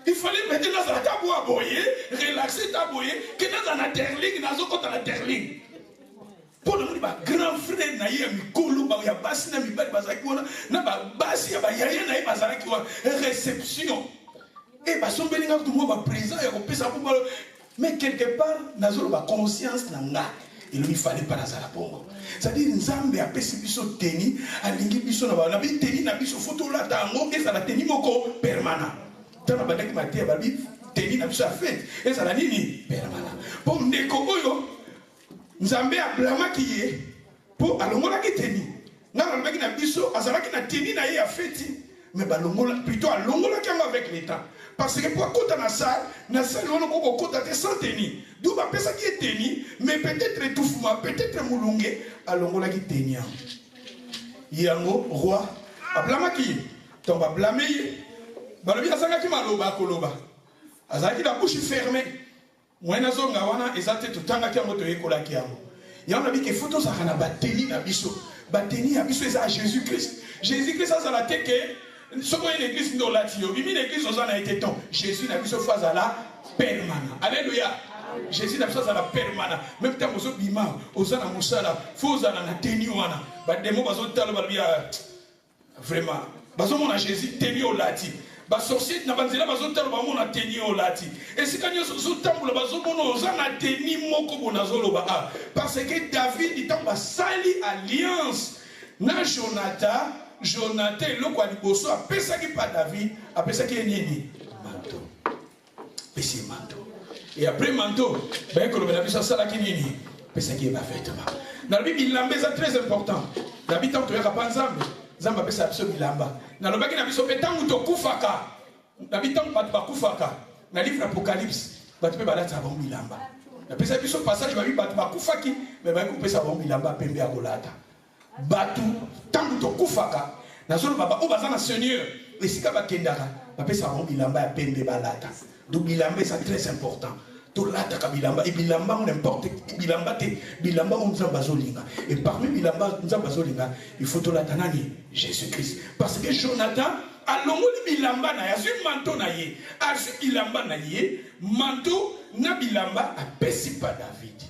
Il fallait mettre dans la table à boyer, relaxer ta boyer, que dans la terling, dans la terling. Pour le grand frère, naïe, mi kolo, ba ya basi na mi bali bazaki wana, na ba basi ya ba yaya naïe bazaki wana réception. Et ba sombelinga tout le monde va présent et on peut ça pour mais quelque part nazolo ba conscience nanga il lui fallait pas nazala bongo c'est-à-dire nzambe a pesi biso teni alingi biso na ba bi teni na biso photo la tango et ça la teni moko permanent tana badaki matia babi teni na biso a fait et ça la nini permanent pour ndeko oyo nzambe a blama ki ye pour alongola ki teni na mbeki na biso azala ki na teni na ye a fait mais balongola plutôt alongola ki avec l'état. Parce que pour côté na salle on a côté sans tenir. D'où va penser qui est tenir, mais peut-être étouffement, peut-être moulungue, alongola qui tenir. Yango roi, a blâmer qui, t'on va blâmer. Balobi azanga ki maloba koloba. Azaki la bouche fermée. Moi na zonga wana ezate tutanga ki yango to ekola ki yango. Yango na bi ke photo ça kana bateni na biso. Bateni na biso eza Jésus-Christ. Jésus-Christ ça la teke. Ce qu'on est l'église dans la tio, l'église aux a été temps. Jésus n'a vu ce phase à la permanent. Alléluia. Jésus n'a vu ça à la permanent. Même temps aux bima, aux ana musala, faux ana na teniwana. Bah des mots bazo talo balbia vraiment. Bazo mon Jésus teni au lati. Bah sorcier na banzela bazo talo ba mon a teni au lati. Et si quand yo zo tambola bazo mon aux ana teni moko bonazolo ba parce que David dit en sali alliance na Jonathan, le quoi du bosso, a pensé qu'il pas David, a pensé qu'il est nini. Manteau. Pessi manteau. Et après manteau, ben que le bénéfice ça là qui nini, mais ça qui est pas vêtement. Dans la Bible, bilamba c'est très important. Dans la Bible, tant que tu es capable d'ensemble, zamba pesa biso bilamba. Dans le baki na biso petangu to kufaka. Dans la Bible, tant que tu kufaka. Dans le livre d'Apocalypse, tu peux balata bon bilamba. Na pesa biso passage ba biba ba kufaki, mais ba ko pesa bon bilamba pembe agolata. Batu tangu to kufaka. Na zolo baba o bazana Seigneur. Et si ka ba kendaka, ba pesa bon bilamba ya pembe balata. Donc bilamba c'est très important. Tout là ta bilamba et bilamba on n'importe bilamba te bilamba on nzamba zolinga et parmi bilamba nzamba zolinga il faut tout là tanani Jésus-Christ parce que Jonathan a longoli bilamba na yasu manteau na ye asu bilamba na ye manteau na bilamba a pesi pas David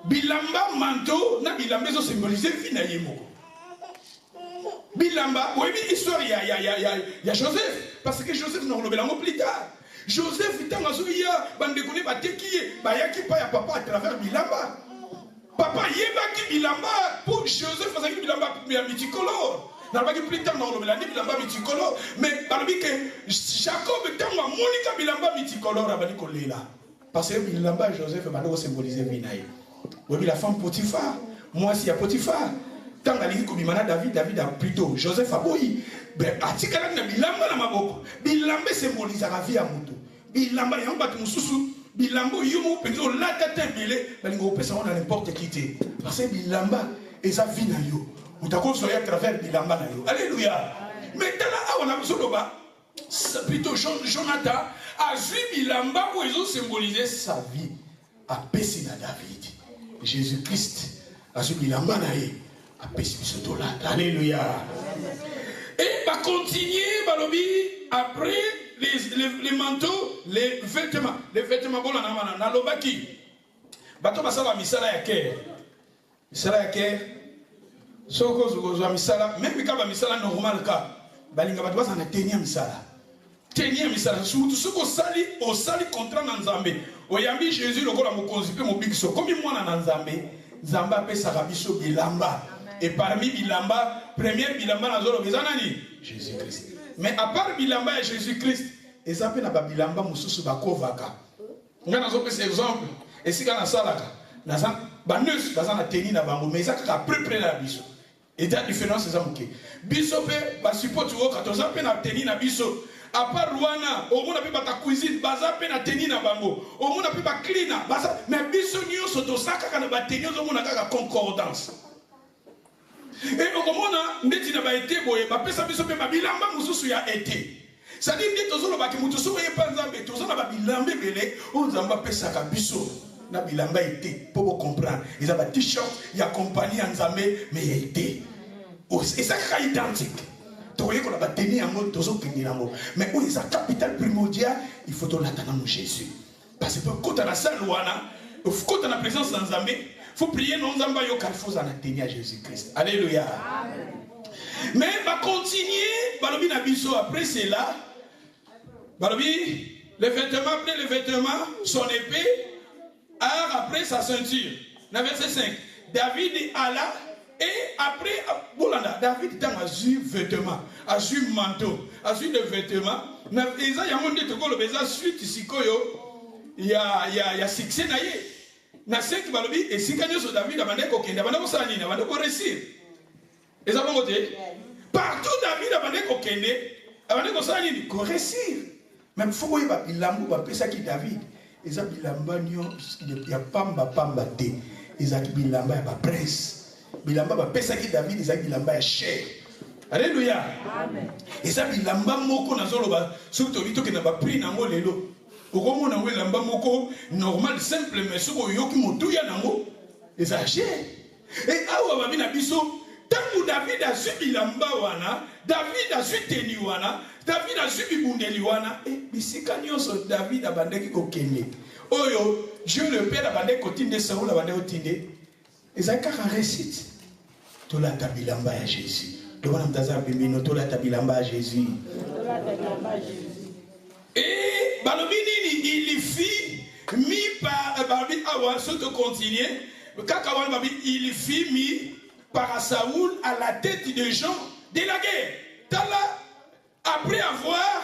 bilamba manteau na bilamba zo symboliser vie na ye moko bilamba oui histoire il y a Joseph parce que Joseph nous le belango plus tard. Joseph était en Azouia, bande connaît Batekiye, Bayaki Paya papa à travers Bilamba. Papa Yebaki Bilamba, pour Joseph faisait Bilamba multicolore. N'a pas plus tard dans le Bilamba multicolore, mais par que Jacob était en Monica Bilamba multicolore à Banikolela. Parce que Bilamba Joseph va symboliser Vinaï. Oui, la femme Potiphar, moi si y a Potiphar. Tant que David a plutôt Joseph a boyi. Ben, atikala na bilamba na maboko. Bilamba symbolise la vie à moto. Bilamba ya mbatu mususu. Bilamba yumu penzo la tête belé. Balingo pesa on a n'importe qui té. Parce que bilamba eza vie na yo. Utako soya à travers bilamba na yo. Alléluia. Maintenant on a besoin de plutôt Jonathan a vu bilamba où ils ont symbolisé sa vie à Pessi na David. Jésus-Christ a vu bilamba na ye. Alléluia. Et va continuer, Balobi, après les manteaux, les vêtements. Les vêtements, bon, on a l'obaki. Bato basala misala ya ke. Misala ya ke. Soko zugozo misala, même quand misala normal ka. Balinga bato basana tenia misala. Tenia misala. Soko sali, o sali contre Nzambe. Oyambi Jésus lokola mokonzi pe mobikso. Comme moi na Nzambe, Nzamba pe sarabiso bilamba. Et parmi Bilamba, première Bilamba na zolo bezanani Jésus-Christ. Mais à part Bilamba et Jésus-Christ, et ça peut na Bilamba mususu bakovaka. On a nazo pese exemple. Et si kana salaka, na san baneus bazana teni na bango, mais ça ka près la biso. Et ta différence c'est ça muke. Biso pe ba support wo 14 ans pe na teni na biso. À part Rwanda, au monde a pu battre cuisine, baza pe na teni na bango. Au monde a pu battre cleaner, baza mais biso nyo soto saka kana bateni au monde a concordance. Et au moment où nous avons été, nous avons fait bilamba mususu ya été. Ça dit que nous avons fait mususu ya panzambe, nous avons fait bilamba belé, nous avons fait ça biso na bilamba été pour comprendre. Ils ont un t-shirt, il y a compagnie en zambé, mais il y a été. Et ça c'est identique. Tu vois qu'on a tenu en mode, nous avons tenu en mode. Mais où est la capitale primordiale, il faut l'attendre à Jésus. Parce que quand on a ça, quand on a la présence dans Zambé, il faut prier non Zamba yo car il faut en tenir à Jésus-Christ. Alléluia. Amen. Mais va continuer, balobi na biso après cela. Balobi les vêtements après les vêtements, son épée, après sa ceinture. Dans verset 5. David alla et après Bolanda, David t'a azu vêtements, azu manteau, azu de vêtements. Na eza ya monde to ko lo beza suite sikoyo ya succès na ye. Na cinq balobi et si kanyo so David abande ko kende abande ko sani na abande ko réussir. Eza bon côté. Partout David abande ko kende abande ko sani ko réussir. Même faut y ba bilambo ba pesa ki David. Eza bilamba nyo ya pamba te. Eza ki bilamba ya ba prince. Bilamba ba pesa ki David eza bilamba ya cher. Alléluia. Amen. Eza bilamba moko na zolo ba surtout bito ke na ba prix na ngo lelo. Okomo na lamba moko normal simple mais soko yoki motuya nango exagère. Et awa babi na biso tangu David a subi lamba wana, David a subi teni wana, David a subi bundeli wana et bisika nyonso David abandeki kokende. Oyo Dieu le Père abandeki kotinde Saoul abandeki kotinde. Ezaka récite. Tola tabilamba ya Jésus. Devant mtaza bimino tola tabilamba ya Jésus. Et balobini il fit mis par balobini awa surtout continuer kakawan babi il fit mis par Saoul à la tête des gens de la guerre. Tala après avoir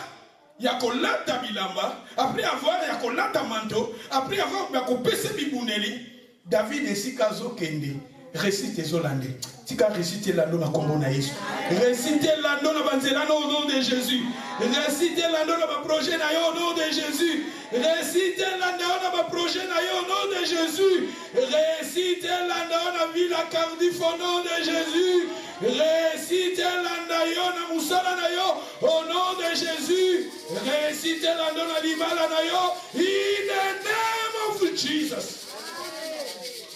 il y a kolata bilamba, après avoir il y a kolata manteau, après avoir il y a kopese bibuneli, David et Sikazo Kende, récite Zolande. Tika récite l'ando na kombo na Yesu. Récite l'ando na banzelano au nom de Jésus. Récite l'ando na ba projet na yo au nom de Jésus. Récite l'ando na ba projet na yo au nom de Jésus. Récite l'ando na Villa Cardiff au nom de Jésus. Récite l'ando na musala na yo au nom de Jésus. Récite l'ando na limala na yo in the name of Jesus.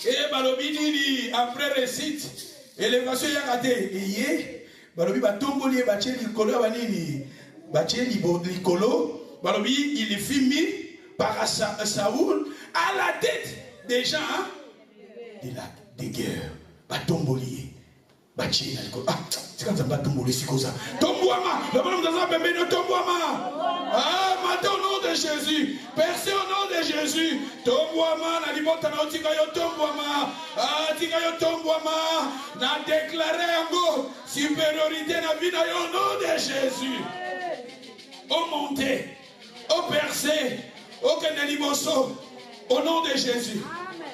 Et balobi nini après récite élévation yakate eye balobi batomboli batie likolo banini batie likolo balobi il est mis par Saoul à la tête des gens des guerres batomboli batie likolo ah c'est quand ça batomboli sikoza tombouama le bonhomme dans un bébé de tombouama ah maintenant au nom de Jésus percé au nom de Jésus tombouama na libota na otika yo tombouama ah tika yo tombouama na déclarer yango supériorité na vie na yo au nom de Jésus au monter au percé au keneliboso au nom de Jésus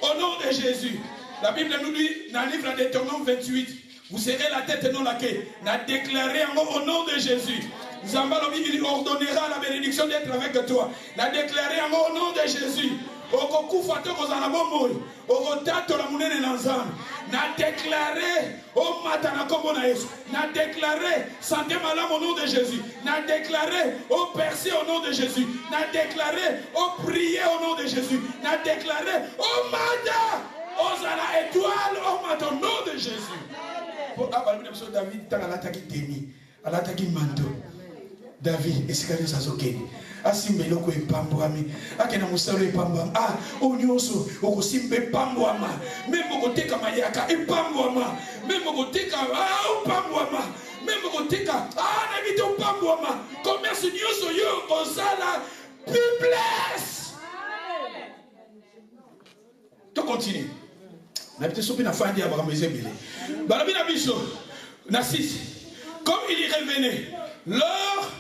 au nom de Jésus. La Bible nous dit dans le livre de Deutéronome 28 vous serez la tête et non la queue. N'a déclaré au nom de Jésus. Zambalobi il ordonnera la bénédiction d'être avec toi. N'a déclaré au nom de Jésus. N'a déclaré au matana kombo na Yesu. N'a déclaré santé malade au nom de Jésus. N'a déclaré au percé au nom de Jésus. N'a déclaré au prier au nom de Jésus. N'a déclaré au mandat aux à la étoile au matin au nom de Jésus. David alataki teni alataki manto David esikali sazoke asimbeloko epambwami akena musalo epambwama ah onyoso okosimba epambwama même okoteka mayaka epambwama même okoteka opambwama même okoteka na bito opambwama commerce nyonso yo kozala public. To continue. Comme il y revenait lors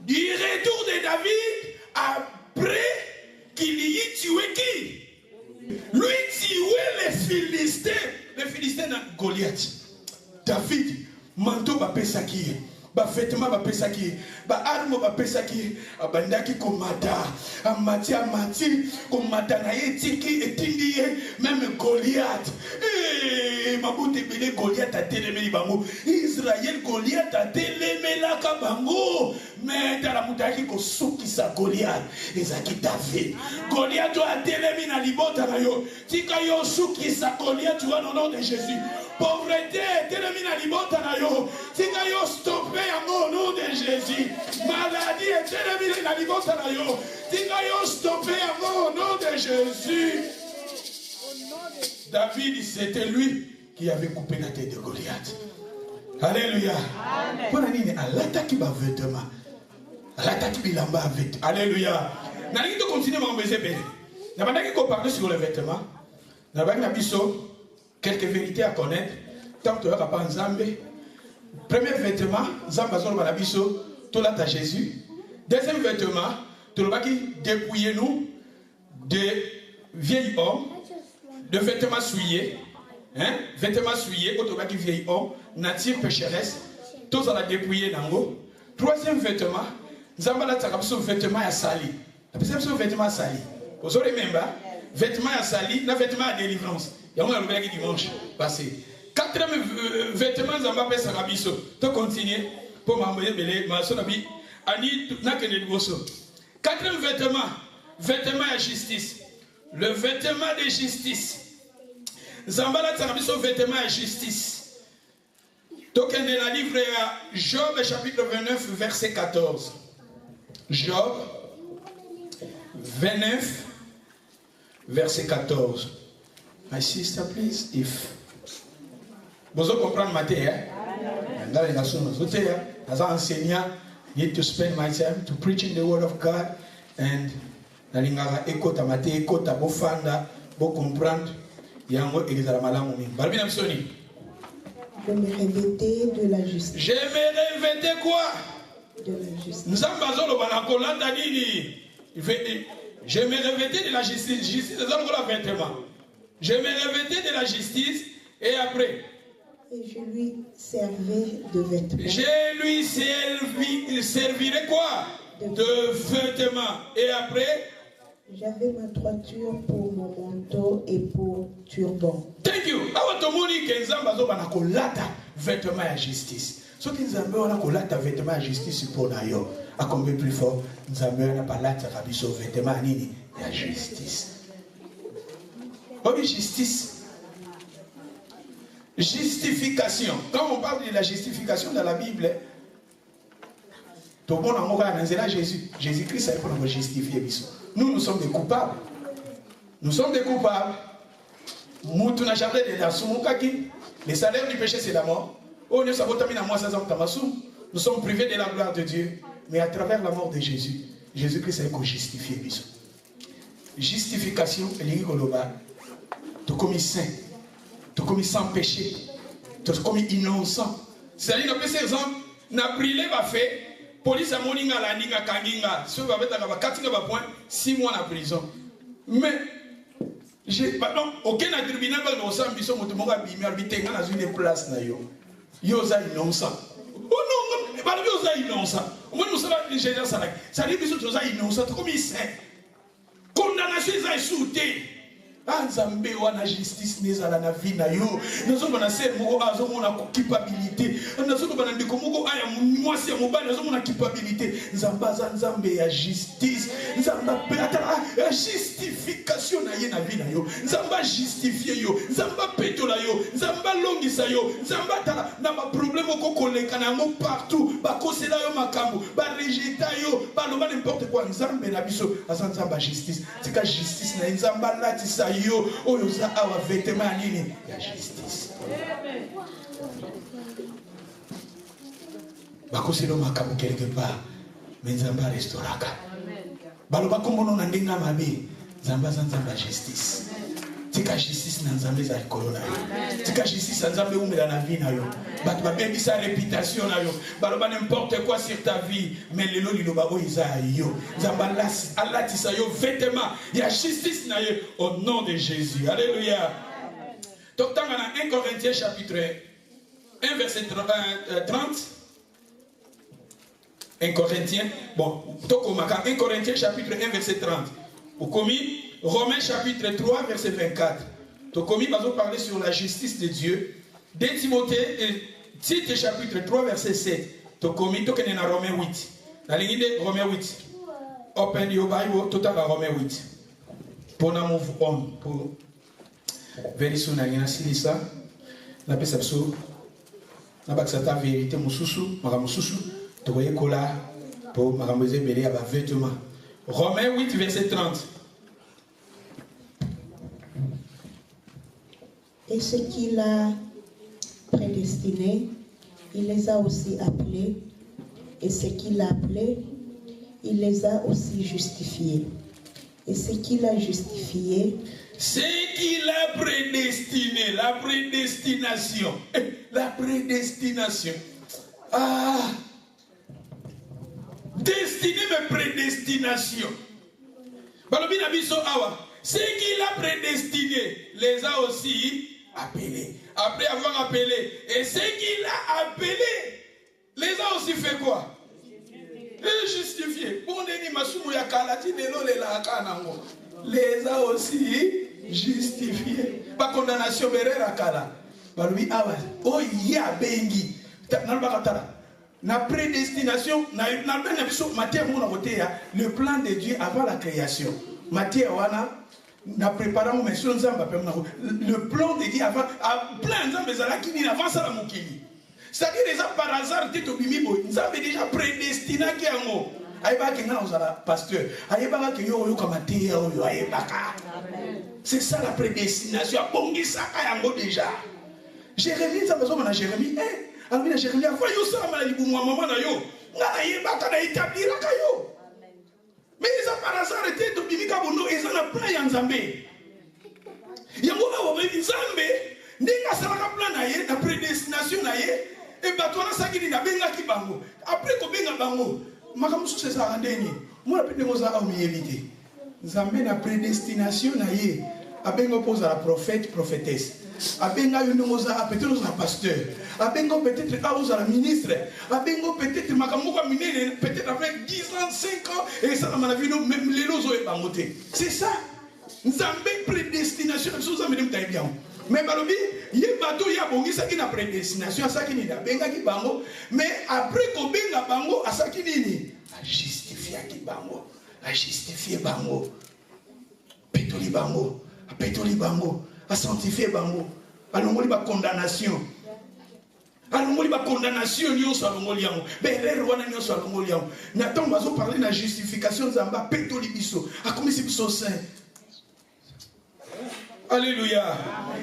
du retour de David après qu'il y ait tué qui? Lui tuait les Philistins dans Goliath. David manteau ba pesaki ba vêtement ba pesaki ba arme ba pesaki abandaki komata amati komata na yetiki etindi même Goliath mabuti bele Goliath a télémeli bango Israël Goliath a télémela ka bango mais tala mutaki ko sukisa Goliath ezaki David Goliath a télémi na libota na yo tika yo sukisa Goliath au nom de Jésus. Pauvreté, télémina libota na yo. Tika yo stoppé au nom de Jésus. Maladie, télémina libota na yo. Tika yo stoppé au nom de Jésus. David, c'était lui qui avait coupé la tête de Goliath. Alléluia. Pour la ligne, l'attaque va vêtement. L'attaque bilamba avec. Alléluia. N'a rien de continuer à m'embêter. N'a pas qu'on parle sur les vêtements. N'a pas quelques vérités à connaître. Tant que tu n'as pas Nzambé. Premier vêtement, Zambazon Balabiso, tu l'as à Jésus. Deuxième vêtement, tu l'as qui dépouiller nous de vieil homme, de vêtements souillés. Hein? Vêtements souillés, tu l'as qui vieil homme, nature pécheresse. Tous à la dépouiller dans. Troisième vêtement, Zambala Takabiso, vêtement à sali. La perception vêtement à sali. Vous aurez même pas vêtement à sali, la vêtement à délivrance. Il y a un qui dimanche passé. Quatrième vêtement, Zamba pesa kabiso. Tu continues pour m'envoyer belé, ma sonabi. Ani n'a que des gossos. Quatrième vêtement, vêtement à justice. Le vêtement de justice. Zamba la tarabiso vêtement à justice. Token de la livre à Job chapitre 29 verset 14. Job 29 verset 14. My sister, please, if vous comprenez ma terre, dans les nations, as an enseignant, need to spend my time to preaching the word of God and nalingara ekota mate ekota bofanda bo comprendre yango elizala malamu mingi. Balbina bisoni.
Je me revêtais de la justice.
Je me revêtais quoi?
de la justice.
Je me revêtais de la justice. Justice, je me revêtais de la justice et après.
Et je lui servais de vêtements.
Je lui servirai quoi? De vêtements. Et après?
J'avais ma toiture pour mon manteau et pour turban.
Thank you. Awatomoni kenzamba zo banakolata vêtements à justice. Ce qui nzambe wana kolata vêtements à justice pour na yo. A combien plus fort nzambe wana balata kabiso vêtements nini ya justice. Obi justice. Justification. Quand on parle de la justification dans la Bible, tout le monde a montré Jésus. Jésus-Christ a pour nous justifier. Nous, nous sommes des coupables. Nous sommes des coupables. Le salaire du péché, c'est la mort. Nous sommes privés de la gloire de Dieu. Mais à travers la mort de Jésus, Jésus-Christ a justifié. Justification, tu commis saint. Tu commis sans péché, tu commis innocent. C'est-à-dire, on peut faire exemple, na brûlé va fait, police a moninga la ninga kanginga, si on va mettre à 4 point, 6 mois en prison. Mais, pardon, aucun tribunal va nous ensemble, ils sont motomonga bimé, ils sont dans une place na yo. Yo za innocent. Oh non, pas yo za innocent. Moi nous sommes les gens ça. Ça dit que nous sommes innocents, comme ils sont. Condamnation est souté. Nzambe wana justice nezala na vie na yo nazo bana ser moko azomona culpabilité nazo bana ndeko moko aya mwasi ya mobali nazo mona culpabilité nzambe ya justice nzamba peta justification na ye na vie na yo nzamba justifier yo nzamba petola yo nzamba longisa yo nzamba tala na ba problème ko koleka na mo partout ba kosela yo makambo ba rejeta yo ba loba n'importe quoi nzambe na biso azanzamba justice tika justice na nzamba latisa yo oyoza awa vêtement nini ya justice bakoselo makambo quelque part mais nzamba restauraka baloba kombono na ndenga mabe nzamba zanzamba justice tika justice na nzambe za kolona tika justice na nzambe umela na vie na yo bato babebi sa réputation na yo baloba n'importe quoi sur ta vie mais lelo liloba o iza yo nzamba alatisa yo vêtement ya justice na yo au nom de Jésus. Alléluia. Donc dans 1 Corinthiens chapitre 1 verset 30. 1 Corinthiens, bon, 1 Corinthiens chapitre 1 verset 30. Au commis Romains chapitre 3 verset 24. Au commis va parler sur la justice de Dieu. 2 Timothée, Tite chapitre 3 verset 7. Au commis to kene na Romains 8. La ligne de Romains 8. Open your Bible total à Romains 8. Pour na move on pour vérifier na ngina silisa na pesa biso na bakisa ta vérité mususu maka mususu to voyez kola pour makamboze belé ya ba vêtements. Romains 8 verset 30.
Et ce qu'il a prédestiné, il les a aussi appelés. Et ce qu'il a appelés, il les a aussi justifiés. Et ce qu'il a justifié,
ce qu'il a prédestiné, la prédestination. La prédestination. Ah! Destiné mais prédestination. Ce qu'il a prédestiné, les a aussi appelés. Après avoir appelé, et ce qu'il a appelé, les a aussi fait quoi? Les justifiés. Les a aussi justifiés. Pas condamnation, berera kala. Balui awa. Oh ya bengi. La prédestination, le plan de Dieu avant la création. Matthieu wana. Na préparé mon mission le plan de Dieu avant plein de avant ça la mokili. C'est-à-dire les par hasard tu t'obimi boy. Nous avons déjà prédestiné qui a mot. Aïba qui n'a pas pasteur. Aïba qui yo yo comme Matthieu yo aïba. C'est ça la prédestination. Bongi saka yango déjà. Jérémie ça besoin na Jérémie. Alvina Jérémie a fait yo ça mala libu maman na yo. Nga aïba kana établir ka yo. Mais ils ont par hasard été de Bimika Bono et ils ont plein d'Anzambé. Il y a un moment où Nzambé, n'est-ce pas plan naïe, la prédestination naïe, Et bah toi, ça qui dit, benga ki bango. Après qu'on benga bango, makamusu c'est ça rendeni. Moi, la petite chose à éviter. Zambé na prédestination na ye. Abengo pose à la prophète, prophétesse. Abenga yunomoza peut-être à pasteur. Abengo peut-être à la ministre. Abengo peut-être makamuka minene peut-être avec 10 ans, 5 ans et ça na vie même les lozo et bangoté. C'est ça. Zambé prédestination na chose amene mtaye bien. Mais balobi ye bato ya bongi ça qui na prédestination ça qui ni da benga ki bango mais après ko benga bango ça qui ni a justifier ki bango, a justifier bango. Petoli bango. Pétoli bango, à sanctifier bango, à l'ongoli ba condamnation, à l'ongoli ba condamnation nyo so l'ongoli yango, berere wana nyo so l'ongoli yango. N'attend bazo parler de la justification zamba pétoli biso, a comme si biso saint. Alléluia.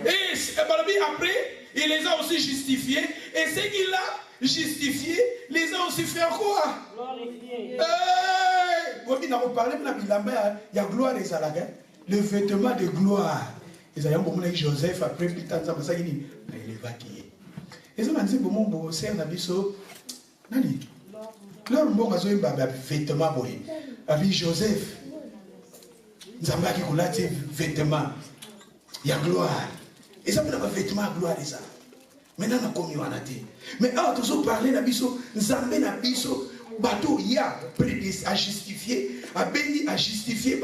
Et balabi après, il les a aussi justifiés et ce qu'il a justifié, les a aussi fait quoi? Glorifier. Vous n'avez pas parlé de la bilamba, il y a gloire des alagas. Le vêtement de gloire. Ils ont dit Joseph après plus tard, ça il est évacué. Ils ont dit bon bon c'est un abisso. Nani? Leur bon gazo un vêtement pour lui. Avec Joseph. Nzamba qui coulate vêtement. Il y a gloire. Ils ont dit vêtement gloire ça. Maintenant on a commis en athée. Mais ah toujours parler d'abisso, Nzamba n'abisso. Bateau, il y a à justifier, à béni, à justifier,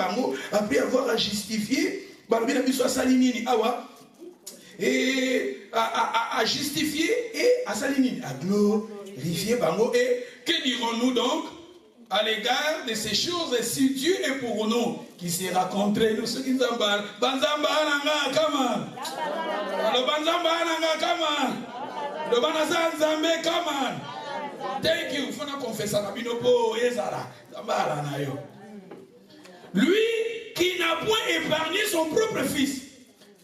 après avoir à justifier, et à justifier et à salininer, à glorifier, et que dirons-nous donc à l'égard de ces choses si Dieu est pour nous, qui sera contre nous, ceux qui nous embarquent. Banzamba nanga kaman. Le banzamba nanga kaman. Le banazan zambe kaman. Thank you. Lui qui n'a point épargné son propre fils,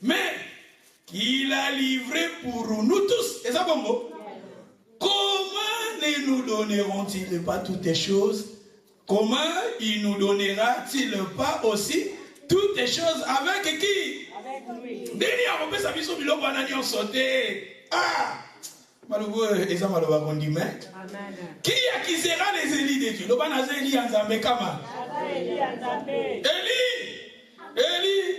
mais qui l'a livré pour nous tous. Et ça, bon, comment ne nous donneront-ils pas toutes les choses? Comment il nous donnera-t-il pas aussi toutes les choses avec qui? Avec lui. Ah! Qui accusera les élits de Dieu? Élie.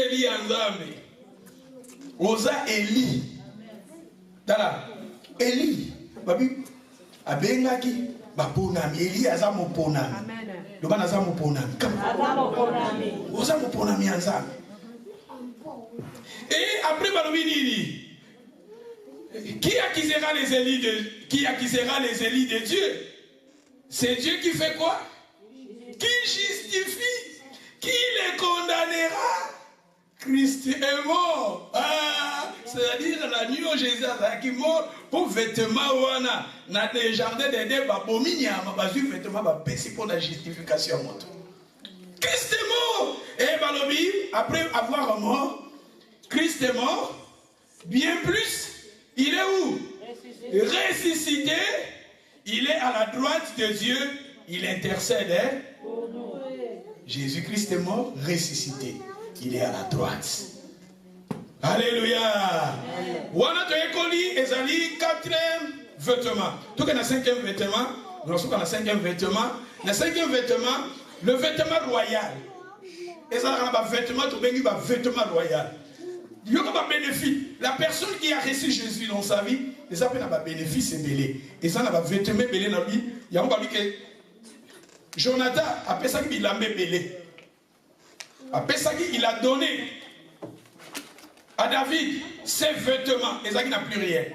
Élie Anzambe. Oza Élie. Dala. Élie. Babi. Abengaki. Baponami. Élie azamo ponami. Loba nazamo ponami. Oza mo ponami Anzambe. Et après Balobini. Qui accusera les élits de Dieu? C'est Dieu qui fait quoi? Qui justifie? Qui les condamnera? Christ est mort. Ah, c'est-à-dire la nuit où Jésus est mort pour vêtements wana dans le jardin des débats bominyama bazu vêtements bapesi pour la justification. Christ est mort. Et Balobi après avoir mort, Christ est mort. Bien plus. Il est où? Ressuscité. Il est à la droite de Dieu. Il intercède. Jésus-Christ est mort, ressuscité. Il est à la droite. Alléluia. Wana toyekoli ezali 4e vêtement. Tout que na 5e vêtement, nous sommes dans le 5e vêtement. Le 5e vêtement, le vêtement royal. Ezali na ba vêtement to bengi ba vêtement royal. Il y a un bénéfice. La personne qui a reçu Jésus dans sa vie, il a un bénéfice et belé. Et ça, il a un vêtement belé dans lui. Il y a un que Jonathan, après ça, il a belé. Après ça, il a donné à David ses vêtements. Et ça, il n'a plus rien.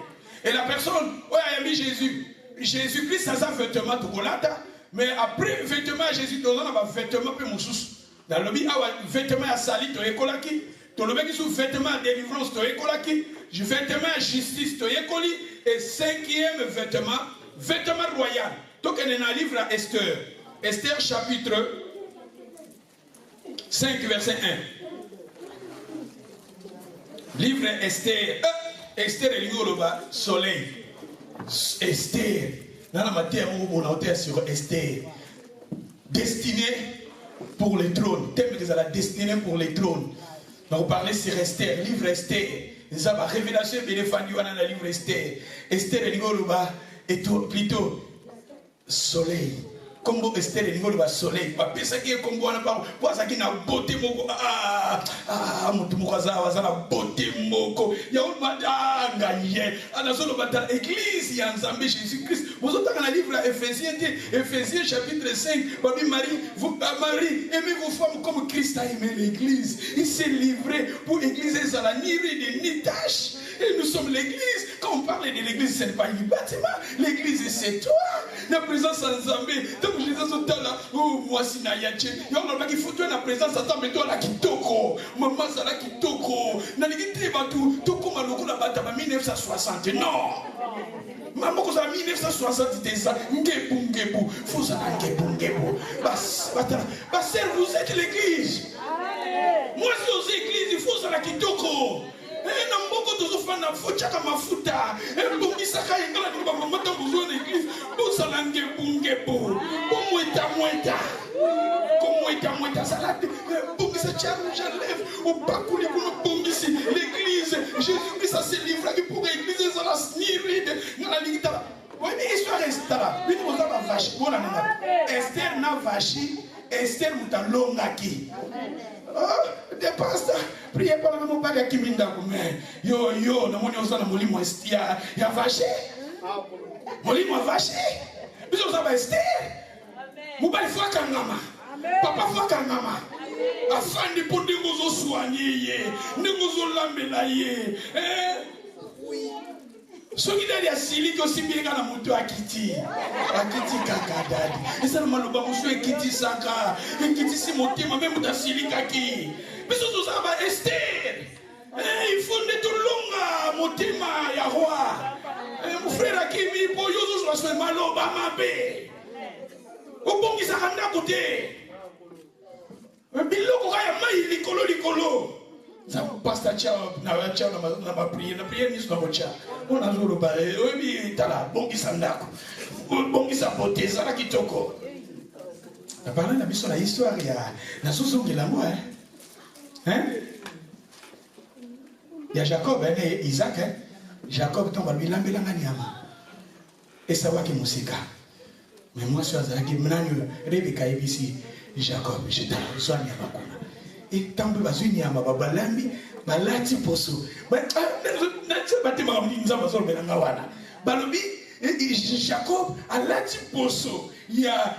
Et la personne, ouais, il a mis Jésus. Jésus-Christ, ça a un vêtement tout colata. Mais après, vêtement à Jésus, il a un vêtement peu moussous. Dans le vêtement à sali, tu es colaki. Le mec qui sous vêtement de délivrance, vêtement de justice, et 5e vêtement, vêtement royal. Donc, il y a un livre à Esther. Esther chapitre 5, verset 1. Livre Esther. Esther est le soleil. Esther. Dans la matière, on a sur Esther. Destinée pour les trônes. Thème que ça la destinée pour les trônes. Donc, on parlait sur Esther, livre Esther. Ça va révélation bien défendu dans le livre Esther. Esther et Ligoluba et plutôt soleil. Comme Esther et Ligoluba soleil. Pas penser que comme on a pas pour ça qui n'a beauté moko mutu mukaza wazana beauté moko. Ya on m'a gagné. Ana solo bata église ya Nzambe Jésus-Christ. Vous autres dans le livre Ephésiens chapitre 5, Babi Marie, aimez vos femmes comme Christ a aimé l'église. Il s'est livré pour l'église à la ni ride ni tâche. Et nous sommes l'église. Quand on parle de l'église, ce n'est pas un bâtiment. L'église, c'est toi. La présence en Zambé. Donc, je disais tout à l'heure, oh, moi, si na yache. Il faut toi la présence à toi, mais toi, la kitoko. Maman, ça la kitoko. N'a pas tout. Tout comme à l'eau, la bataille, 1960. Non. Maman, quand ça 1960, c'était ça. Ngebu. Faut ça, ngebu. Bah, vous êtes l'église. Moi, c'est aux églises, il faut ça la kitoko. Na mboko tozofana fochaka mafuta ebongisaka ingala ni baba mata besoin d'église bosala ngebungebu bomweta salade bongisa charge lève au bakuli kuno bongisi l'église Jésus-Christ a s'est livré pour l'église ça la sniride na lingita oui mais histoire estara bini boza ba vache bona nanga Esther na vache Esther mutalongaki des pasteurs, priez pas le même pas de Kiminda comme yo, na moni osana molimo estia ya vaché. Molimo vaché. Biso za ba Esther. Mubali faka ngama. Papa faka ngama. Afandi pour ndingo soigner ye, ndingo lambela ye. Soki dali asili ko simbika na mutu akiti kakadadi esa maloba musu ekiti saka ekiti si motema même mutasili kaki biso tozaba Esther il faut ne tolonga motema ya roi mon frère akimi po yozo so maloba mabe obongisa kanda kote biloko kaya mai likolo ça passe à Tchao, na prière ni sur le chat. On a joué le barré, oui, tala, bon qui s'endako, bon qui s'apporte, ça la kitoko. On a parlé de la histoire, il y a la source de l'amour, hein? Il y a Jacob, et Isaac, hein? Jacob tombe à lui, l'ambelanga niama. Et ça va qui musika. Mais moi, je suis à Zaki, Mnanu, Rebecca, ici, Jacob, je t'ai soigné à ma kuna. Et tant que bazuni ya babalambi balati poso balobi Jacob alati poso ya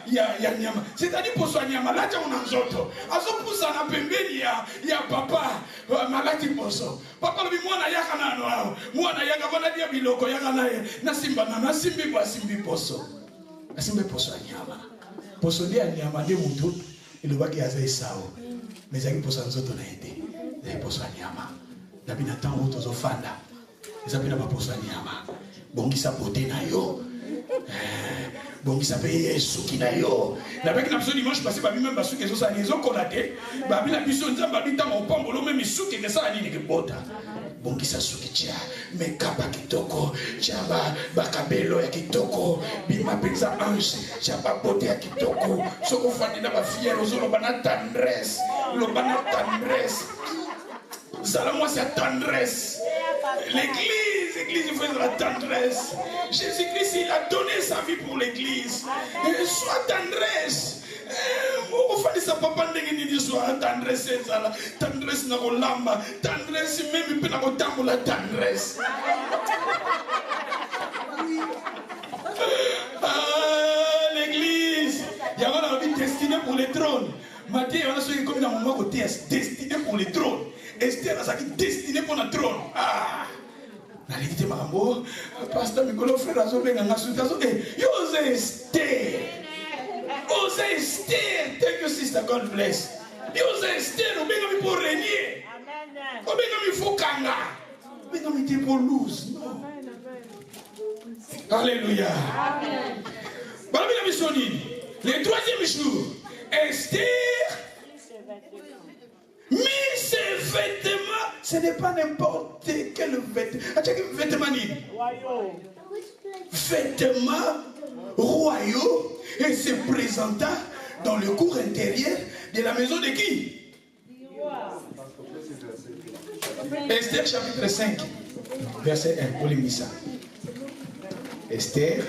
nyama c'est-à-dire poso ya nyama lati ona nzoto azopusa na pembeni ya papa malati poso papa lobi mwana yaka nano mwana yaka bana dia biloko yaka naye nasimbi poso poso ya nyama poso dia nyama de mutu ilobaki azai sao mais il faut s'en sortir n'aide il faut s'en yama d'abord n'attend autres offanda ils appellent pas pour s'en yama bon qui s'apporter na yo bon qui s'appelle souki na yo d'abord qui n'a besoin dimanche passé bah même parce que ça les ont collaté bah bien la puissance de bah bien tant au pambolo même souki que ça ni que bota bon qui s'asuki tia mais kapa kitoko chaba bakabelo ya kitoko bima penza ange chaba bote ya kitoko soko fandi na ba fiero zo lobana tendresse ça moi c'est tendresse l'église il faut la tendresse Jésus-Christ il a donné sa vie pour l'église sois tendresse au fond de sa papa ndenge ni soit tendresse na kolamba tendresse même pe na kotambola tendresse l'église il y a une vie destinée pour les trônes Matthieu on a ceux qui comme dans mon côté destiné pour les trônes Esther a qui destiné pour le trône na l'église makambo pasteur Mikolo frère azobenga ngasuka yo Esther Ose Esther, thank you sister, God bless. Ose Esther, on benga mi pour régner. On benga mi fokanga. On benga mi pour lose. Non. Alléluia. Amen. Balabina misoni. Le troisième jour, Esther mit ses vêtements. Ce n'est pas n'importe quel vêtement. Quel vêtement ni? Vêtements royaux. Et se présenta dans le cour intérieur de la maison de qui? Esther chapitre 5, verset 1. Pour les ça. Esther.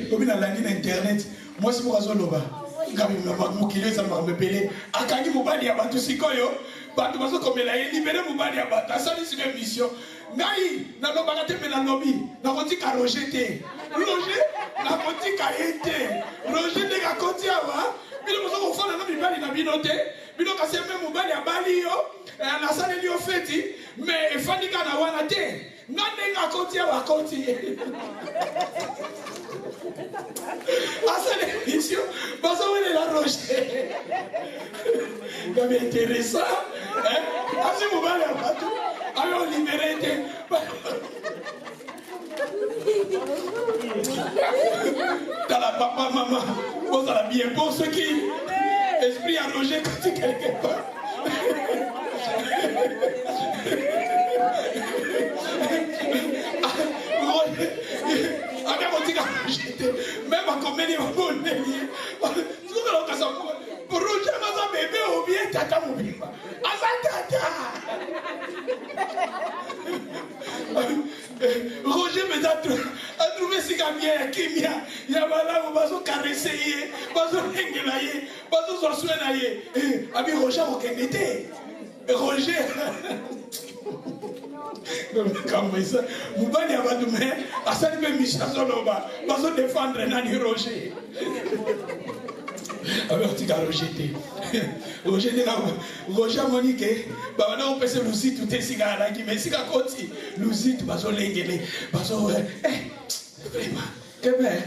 Comme dans la ligne internet, moi si vous avez un loba, quand vous avez ça m'a appelé, à quand vous avez un bateau sikoyo, bateau bateau comme il a libéré vous avez un bateau, ça c'est une mission. Nai, na loba kate me na lobby, na konti ka rejeter, Roger, na konti ka été, Roger de ka konti awa, bino mozo ko fona na bibali na binote, bino ka sembe mobali ya bali yo, na sale li ofeti, mais efandi ka na wana te. Nande nga konti awa konti. Asa l'émission, parce qu'on est la roche. Comme intéressant, hein? Asi mobali ya bato, alors libéré te. Dans la papa, maman, vous allez bien pour ceux qui esprit arrogé quand tu quelque part. Même à combien de fois pour Roger, ma bébé ou bien tata mobimba. Tata. Roger me a trouvé si bien Kimia. Il y a malade, on va se caresser, on va se rengayer, on va se soigner. Abi Roger, on va Roger. Comme ça, vous allez avoir de mer, à cette même mission, on va se défendre Nani Roger. Alors, tu as rejeté. Roger Monique, on peut se louser tout est cigare là, mais si à côté, louser tout, baso l'engélé, baso, vraiment, que bien.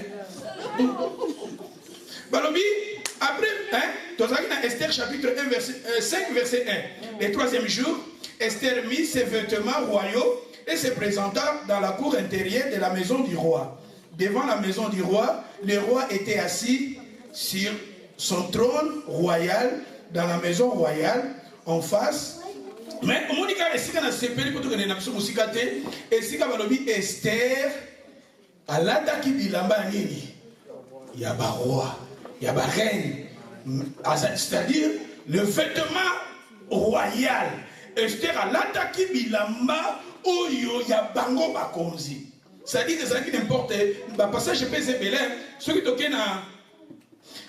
Balobi, après, tu as Esther chapitre 1, verset, 5, verset 1. Le troisième jour, Esther mit ses vêtements royaux et se présenta dans la cour intérieure de la maison du roi. Devant la maison du roi, le roi était assis sur son trône royal dans la maison royale en face. Mais au Monica, Esther, à l'adaki bilamba nini, il y a un roi, il y a une reine, c'est-à-dire le vêtement royal. Esther à l'adaki bilamba oyo ya bango bakonzi. C'est-à-dire que ça qui n'importe, le passage PZ Belin, ce qui toque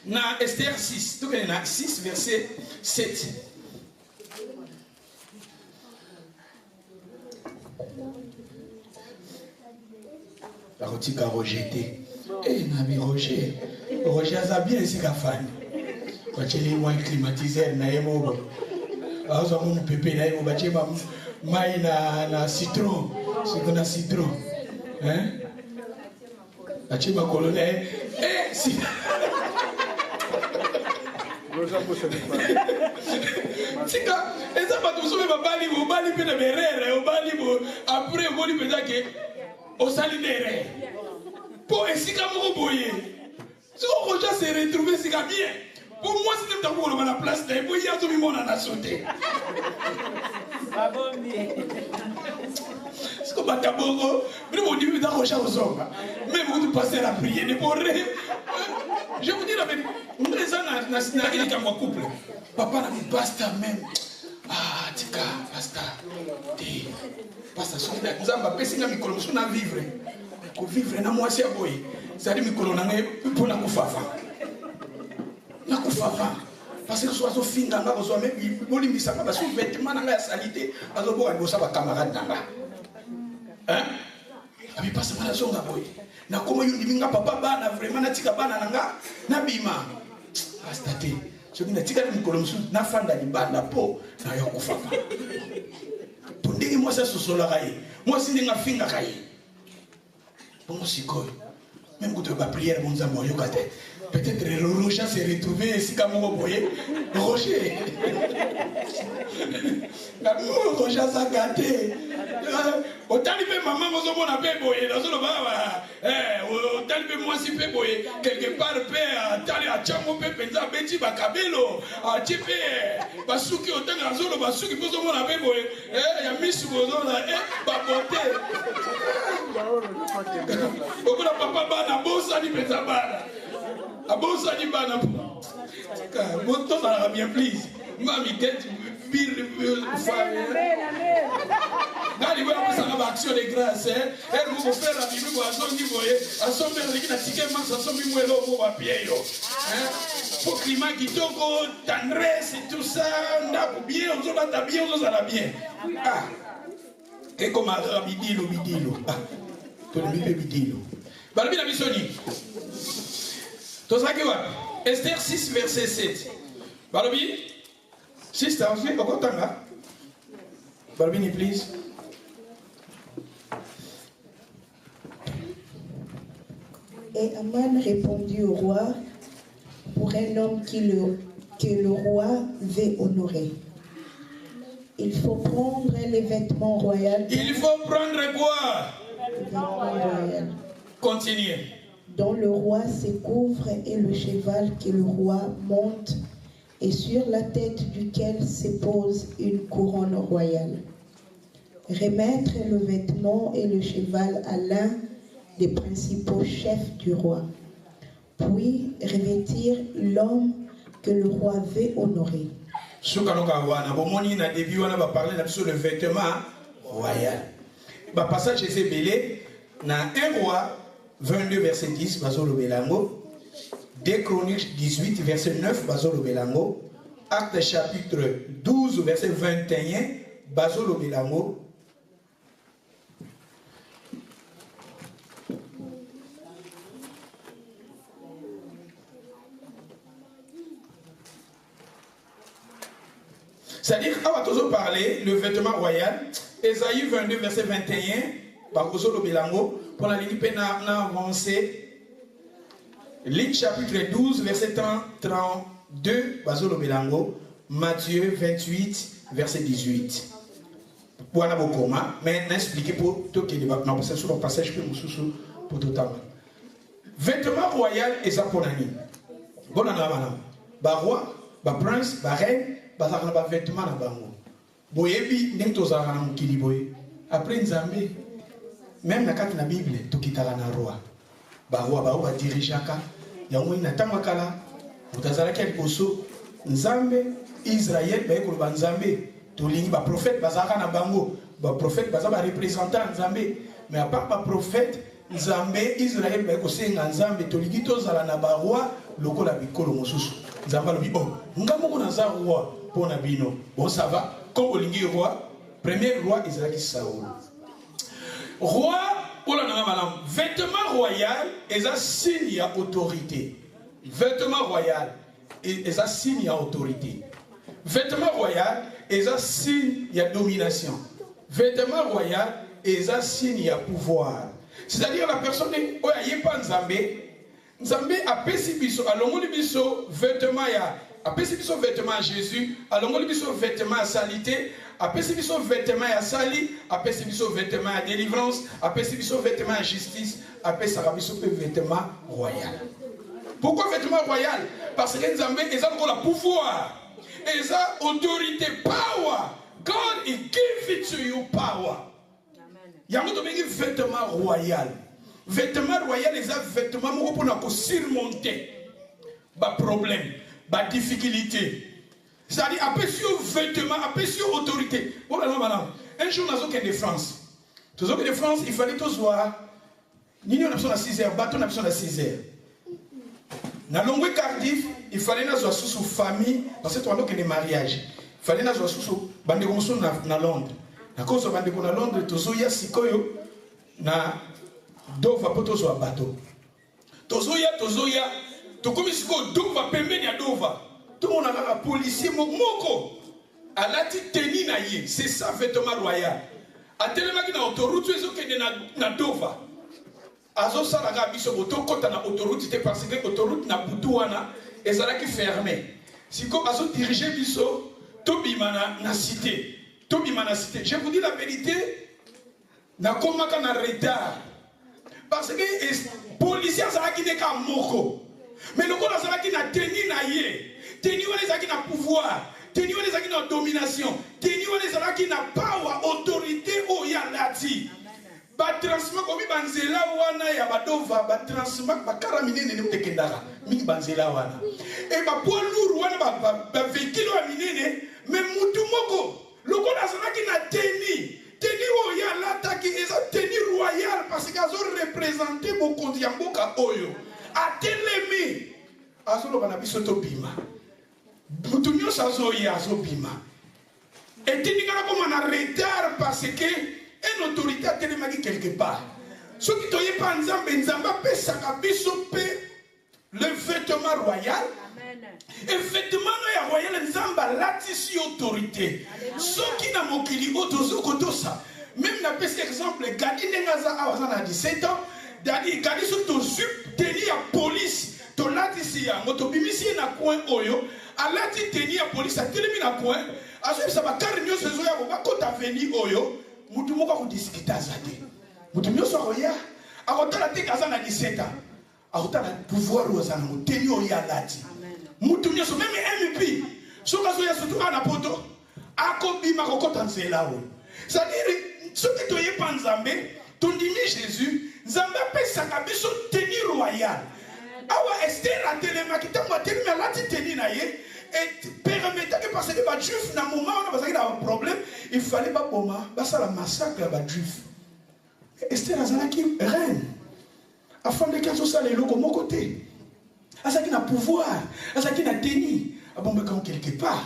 na Esther 6, toque na 6 verset 7. La rotique a rejeté. Eh, Nabi Roger. Roger a bien ici qu'à fan. Quand il est moins climatisé, na yemo. Alors, ça mon pépé na yemo, bâti maï na citron. C'est qu'on a citron. Hein? Bâti ma colonel. Eh, si. Tika, et ça va tout sauver ma bali, mon bali peut de berrer, au bali, après, au bali peut dire au salinaire. Pour ainsi qu'à mon boyer. Si on Roger s'est retrouvé, c'est bien. Pour moi, c'est un peu la place de boyer, tout le monde en a sauté. C'est comme un tabouret, mais on dit que dans Roger aux hommes. Même vous passez la prière, ne pourrez. Je vous dis la vérité. Nous les avons dans mon couple. Papa n'a dit basta même. Ah, tika, basta. Basta, nous avons passé la micro, nous avons vivre. Pour vivre, nous avons assez à boy. C'est-à-dire que nous avons pour la koufafa. La koufafa. Parce que soit au fin d'un gars, soit même, il faut ça parce que vêtements dans la salité, parce que vous avez un camarade dans la. Hein? Mais pas ça, la zone à boy. Na comment il dit papa bana vraiment na tika bana nanga na bima. Astate. Ce qui na tika ni kolomsu na fanda ni bana po na yo kufafa. Pondeli moi ça sosola kai. Moi si nga finga kai. Bon sikoy. Même quand tu vas prière bon za moyo kate. Peut-être Roger s'est retrouvé ici comme on voyait. Roger. Roger s'est gâté. Au talibé maman, vous avez un peu boyé. Au talibé moi si peu boyé. Quelque part, père, tali a tchango pe penza beti bakabelo. A tipe, basuki au temps de zolo basuki vous avez un peu boyé. Il y a mis sur vos zones baboté. Au bout de papa bana bossa ni penza bana. A bossa ni bana. Bon temps ça va bien please. Mami, get bir famille. Gali wa kusanga ba action de grâce, elle vous faire la bibi wa zongi boye, asombe riki na ticket max asombi mwelo mo ba pieyo. Pour climat kitoko, tendresse et tout ça, na bien, on zola ta bien, on zola bien. Ah. Et comme un bidilo. Ah. Tout le bibé bidilo. Balbi la misoni. Tout ça qui va. Esther 6 verset 7. Balbi 6 t'as fait au tanga. Balbi please.
Et Aman répondit au roi, pour un homme que le roi veut honorer. Il faut prendre les vêtements royaux.
Il faut prendre quoi?
Les vêtements royaux.
Continuez.
Dont le roi se couvre et le cheval que le roi monte et sur la tête duquel se pose une couronne royale. Remettre le vêtement et le cheval à l'un des principaux chefs du roi. Puis revêtir l'homme que le roi veut honorer.
Le vêtement royal. Le passage est belé dans 1 roi 22 verset 10 Bazolo Belango, 2 Chroniques 18 verset 9 Bazolo Belango, Acte chapitre 12 verset 21 Bazolo Belango. C'est-à-dire, on va toujours parler le vêtement royal. Ésaïe 22, verset 21, pour la ligne avancée. Ligne chapitre 12, verset 32, Matthieu 28, verset 18. Voilà beaucoup, mais n'expliquez pour tout qui est débat. Non, c'est sur le passage que nous sous pour tout le temps. Vêtement royal et zaponani. Bon, bah roi, bah prince, bah reine. Bazaka ba vêtement na bango boyebi ndenge tozalaka na mokili boye après nzambe même na kati na bible tokitaka na roi baroi bao badirigeaka yango ina ntango kala utazalaki ya liboso nzambe israel bayekoloba nzambe tolingi baprofete bazalaka na bango baprofete baza barepresentant nzambe mais à part baprofete nzambe israel bayekosenga nzambe tolingi tozala na baroi lokola bikolo mosusu nzambe alobi oh nga moko naza roi pour Nabino. Bon, ça va. Comme Olingi roi, premier roi Israël Saoul. Roi, pour la madame, vêtement royal, et un signe à autorité. Vêtement royal, et un signe à autorité. Vêtement royal, et un signe à domination. Vêtement royal, et un signe à pouvoir. C'est-à-dire la personne qui n'est pas Nzambe a pésibiso, a l'ongolibiso, vêtement ya. A pésibiso vêtement à Jésus, a l'ongolibiso vêtement à salité, a pésibiso vêtement à sali, a pésibiso vêtement à délivrance, a pésibiso vêtement à justice, a pésibiso vêtement royal. Pourquoi vêtement royal? Parce que Nzambe est encore le pouvoir, et la autorité, power. God is giving to you power. Il y a un vêtement royal. Vêtement royal, les vêtements pour surmonter les problèmes, les difficultés. C'est-à-dire, après sur vêtements, après sur autorité. Bon, madame, un jour, nous avons de France. Nous avons de France, il fallait tous voir. Nous avons besoin de 6 heures, bateau, nous avons besoin de 6 heures. Dans l'ongwe Cardiff, il fallait nous avoir sous famille, parce que nous avons des mariages. Il fallait nous avoir sous bande comme na Londres. À cause de bande comme na Londres, nous avons sikoyo na Dova potozo a bateau. Tozoya, tokomi siko Dova pembeni ya Dova. Tout le monde a un policier moko. A lati teni na ye, c'est ça vêtement royal. A tellement ki na autoroute ezo kende na Dova. Azo salaga biso boto kota na autoroute te parce que autoroute na butuana ezalaki fermé. Siko azo diriger biso to bimana na cité. To bimana cité. Je vous dis la vérité, na komaka na retard. Parce que les policiers sont des moko. Mais le gars sont na tenir na ye. Tenir les na pouvoir. Tenir les na domination. Tenir les na power, autorité o ya lati. Ba transformer comme banzela wana ya badova, ba transformer ba karamine ne mtekendara. Mi banzela wana. Et ba poids lourd wana véhicule wa minene mais mutu moko lokola azalaki na teni oyo alataki eza teni royale parce que azo représenter bokonzi ya mboka oyo atelemi azoloba na biso tobima mutu nyonso azoya azobima etindikana koma na retard parce que une autorité atelemaki quelque part soki toyepa nzambe apesaka biso mpe le vêtement royal et vêtement ya royal nzambe alatisi autorité soki na mokili oyo tozokotosa même na pesi exemple Gadi ndenge aza awa aza na 17 ans Gadi soki tozwi teni ya polise tolatisi yango tobimisi ye na coin oyo alati teni ya polise atelemi na coin azoyebisa bakare nyonso ezoya bakota veni oyo mutu moko akodiskita aza te mutu nyonso akoya akotala te aza na 17 ans akotala pouvoir oyo aza nango teni oyo alati mutu nyonso meme MP soki azoya surtout ana poto akobima akokota nzela oyo c'est-à-dire soki toyepa nzambe tondimi Jésus nzambe apesaka biso teni royale awa Esther atelemaki ntango atelemi alati teni na ye et permettaki parce que bajuif na moment wana bazalaki na problème il fallait baboma basala massacre ya bajuif Esther azalaki reine afandaki azosala eloko moko te azalaki na pouvoir azalaki na teni abombaka quelque part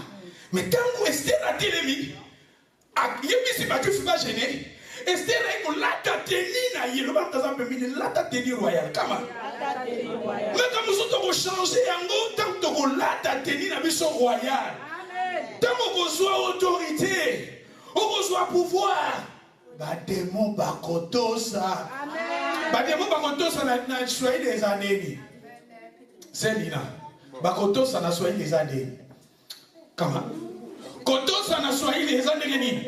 mais ntango Esther atelemi yebisi bajuif bagene Esther ekolata teni na ye loba ntaza pembeni lata teni royale kama meka mosu tokochange yango ntango tokolata teni na biso royale ntango okozwa autorité okozwa pouvoir bademo bakotosa na swahili eza nini selina bakotosa na swahili eza nini kama kotosa na swahili eza ndenge nini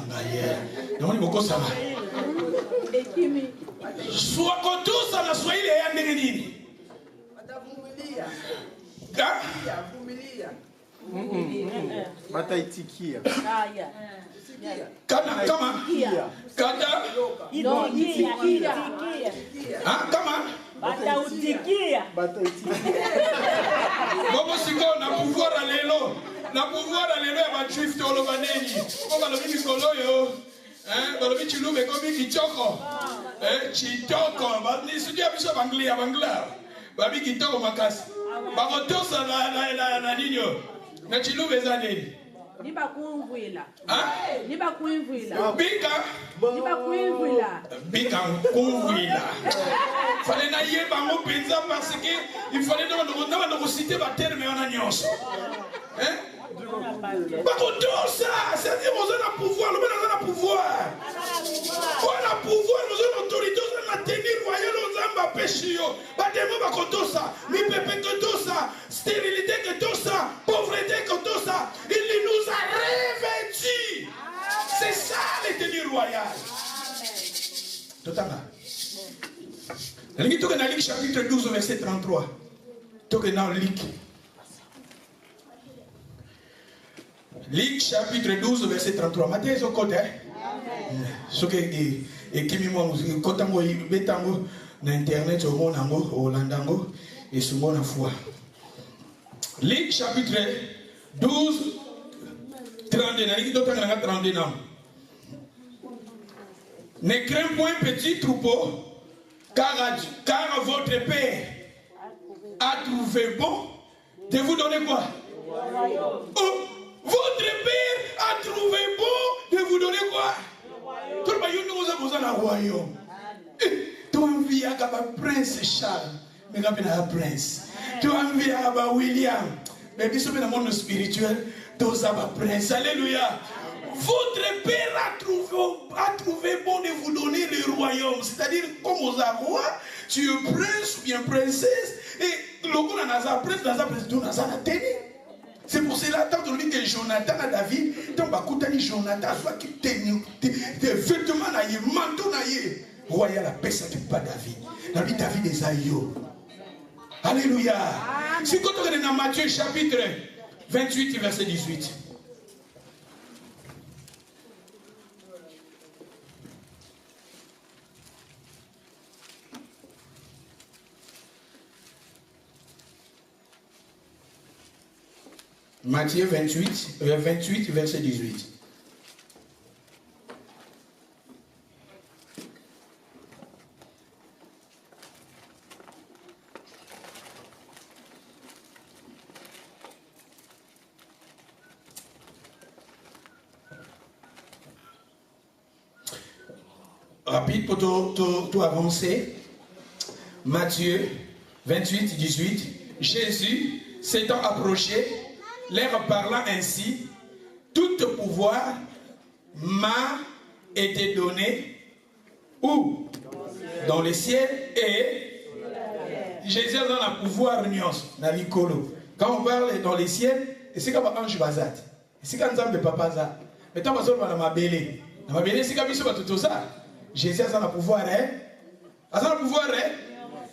ngaye namoni bokosama kotosa na swahili eya ndenge nini
bataitikia
kama boko siko na pouvoir alelo ya bajuif toloba neni po balobi mikolo oyo balobi chilumbe komi kitoko nisuki ya biso bangla babi kitoko makasi bakotosa na nini oyo na chilumbe eza neni bika nkumbwila fale na ye bango mpenza parce que il fallait nabanda kosite baterme wana nyonso bakotosa c'est-à-dire oza na pouvoir lobe naza na pouvoir oza na pouvoir oza na autorité oza na tenir royale ozambe apeshi yo bademo bakotosa mipepe kotosa stérilité kotosa pauvreté kotosa il nous a revêtus c'est ça les tenues royales totanga nalingi toke na Luc chapitre 12 verset 33 toke na Luc chapitre 12 verset 33 Matthieu ezokote soki ekimi mwa muziki kotango betango na internet omona yango olanda yango esungo na foi Luc chapitre 12 32 nalingi totanga nanga 32 namo ne crains point petit troupeau car votre Père a trouvé bon de vous donner quoi? Votre Père a trouvé bon de vous donner quoi? Tout le monde vous a un royaume. Tu as envie à prince Charles, mais tu as un prince. Tu as envie à William, mais tu as un monde spirituel, tu as un prince. Alléluia. Votre Père a trouvé bon de vous donner le royaume. C'est-à-dire, comme aux rois, tu es prince ou bien princesse, et le coup dans prince, tu as un télé. C'est pour cela, tant qu'on dit que Jonathan à David, tant que Jonathan, soit qui tenait des vêtements, des manteaux, royal la paix, ça ne pas David. David est Aïo. Alléluia. Si quand on est dans Matthieu chapitre 28, verset 18. Matthieu 28, verset 18. Rapide pour tout avancer. Matthieu 28, 18. Jésus, s'étant approché, leur parlant ainsi, tout pouvoir m'a été donné où? Dans le ciel et Jésus a dans le pouvoir dans l'icolo. Quand on parle dans le ciel, c'est comme un ange bazat. C'est comme un papa za. Mais tant que ça va dans ma belle. Dans ma belle, c'est comme ça tout ça. Jésus a dans le pouvoir, hein? A dans le pouvoir, hein?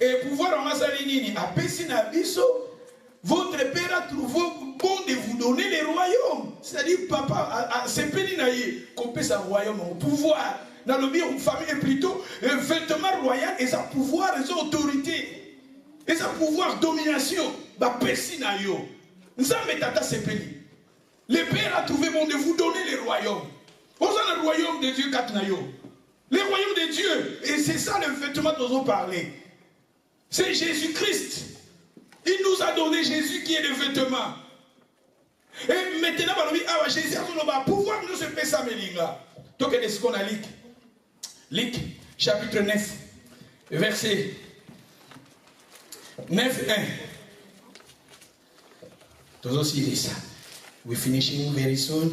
Et pouvoir on a ça l'inini. Après si na biso, votre père a trouvé bon de vous donner les royaumes. C'est-à-dire papa, c'est péni naïe qu'on peut sa royaume au pouvoir. Dans le bien, une famille est plutôt un vêtement royal et sa pouvoir et sa autorité. Et sa pouvoir domination. Bah pési naïe. Nous avons tata c'est péni. Le père a trouvé bon de vous donner les royaumes. On a le royaume de Dieu katnayo. Les royaumes de Dieu. Et c'est ça le vêtement dont on parlait. C'est Jésus-Christ. Il nous a donné Jésus qui est le vêtement. Et maintenant, Jésus a son pouvoir nous se fait ça, Melinga. Donc, est-ce qu'on a Luc, chapitre 9, verset 9, 1. Tous aussi, il est ça. We're finishing very soon.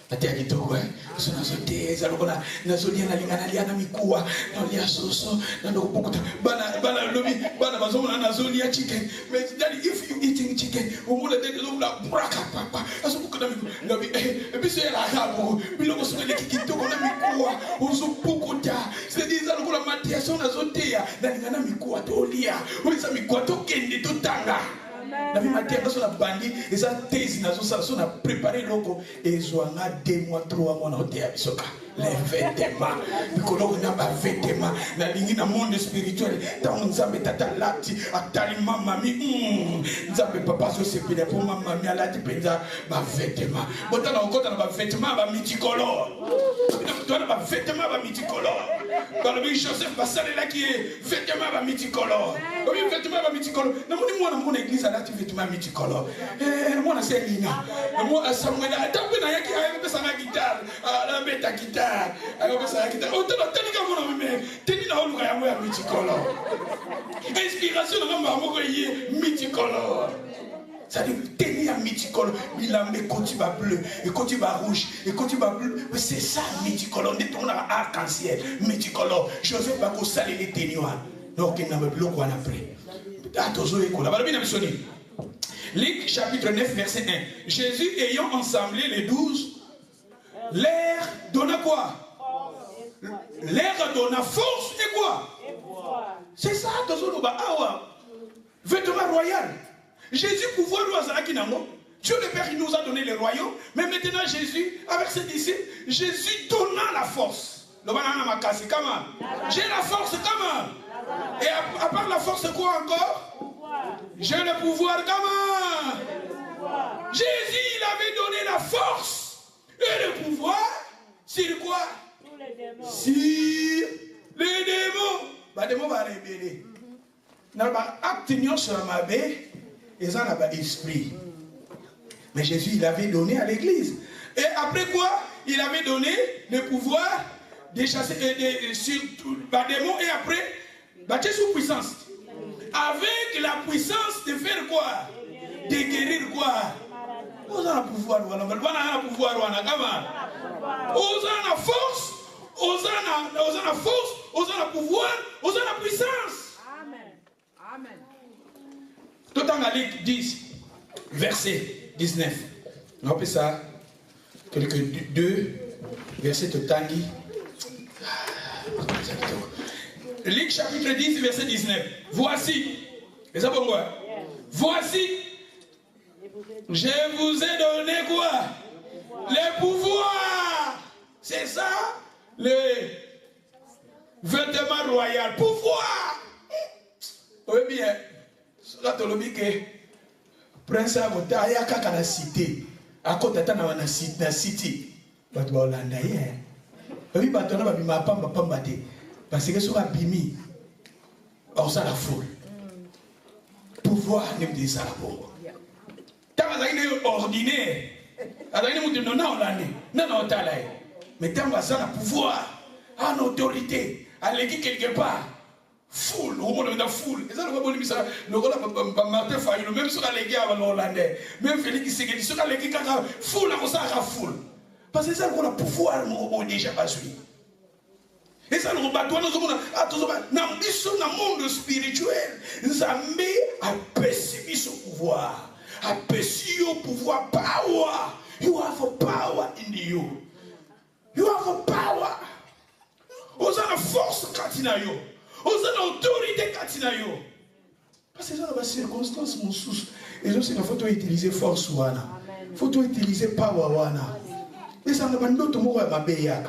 Ati akitoko sona zote zalokona nazolia na lingana lia na mikuwa na lia soso na ndokupukuta bana lobi bana bazomona nazolia chicken mais daddy if you eating chicken umule dede zobula braka papa asobuka na mikuwa ngabi biso ya hapo biloko sona kitoko na mikuwa uzopukuta c'est zalokona matia sona zote ya na lingana mikuwa tolia ulisa mikuwa tokende totanga. La vie matin, quand on a bandit, et ça thèse, on a préparé l'eau, et on a 2 mois, 3 mois, on a été à Bisoka. Les vêtements, on a pas vêtements, la ligne dans le monde spirituel, tant on a mis tata lati, à talima mami, nous avons papa sur ces pédés pour ma mamie à la tipenza, ma vêtements. Bon, t'as encore un vêtement, ma multicolore. Tu as un vêtement, ma multicolore. Dans le pays Joseph Bassale là qui est vêtement, ma multicolore. Oui, vêtement, ma multicolore. Non, moi, dans mon église, à la vêtement multicolore. Moi, c'est Lina. Moi, Samuel, t'as vu, il y a sa guitare, la bête à guitare. Inspiration de ma multicolore. Ça dit tenir multicolore. Il a mis quand tu vas bleu, et quand tu vas rouge, et quand tu vas bleu. C'est ça multicolore. On est tourné à arc-en-ciel. Multicolore. Joseph va saler les ténoirs. Donc il n'a pas bloqué après. Attention, écoute. Luc chapitre 9, verset 1. Jésus ayant ensemblé les 12. L'air donna quoi? L'air donna force et quoi? C'est ça, vêtement royal. Jésus pouvoir Dieu le Père il nous a donné le royaume, mais maintenant Jésus, avec ses disciples, Jésus donna la force. J'ai la force comment? Et à part la force quoi encore? J'ai le pouvoir comment? Jésus il avait donné la force. Et le pouvoir, sur quoi? Sur les démons. Les démons vont révéler. Dans l'acte sur ma baie, ils ont un esprit. Mais Jésus, il avait donné à l'église. Et après quoi? Il avait donné le pouvoir de chasser sur les démons et après, bâtir sous puissance. Avec la puissance de faire quoi? De guérir quoi? Vous avez le pouvoir, vous avez le pouvoir, vous avez la force, vous avez la force, vous avez le pouvoir, vous avez la puissance. Amen. Amen. Tout en Luc 10, verset 19. On appelle ça quelques 2 versets de Tanguy. Luc chapitre 10, verset 19. Voici, et ça pour moi. Voici. Je vous ai donné quoi? Le pouvoir. C'est ça? Le vêtement royal. Pouvoir. Oui bien. prince abota aya kaka na cité akotata na city bato baolanda ye babi bato na babima pamba te parce que soki abimi aosala foule pouvoir nde ezala bongo ntango azalaki na ordinaire azalaki na moto nona olande nana otala ye mais ntango aza na pouvoir ana autorité aleki quelque part foule omona na foule eza lokola bolimisa lokola Martin Fayulu même soki aleki aba na hollandais même Félix Tshisekedi soki aleki kaka foule akosalaka foule parce que eza lokola pouvoir moko boye déjà bazwi eza lokola bato wana ozomona na biso na monde spirituel Nzambe apesi biso pouvoir apesi yo pouvoir power. You have a power in you. You have a power. Vous avez la force katina yo. Vous avez l'autorité katina yo. Parce que dans la circonstance mon sous, et donc c'est qu'il faut utiliser force wana. Faut utiliser power wana. Et ça n'a pas d'autre mot à ma béyak.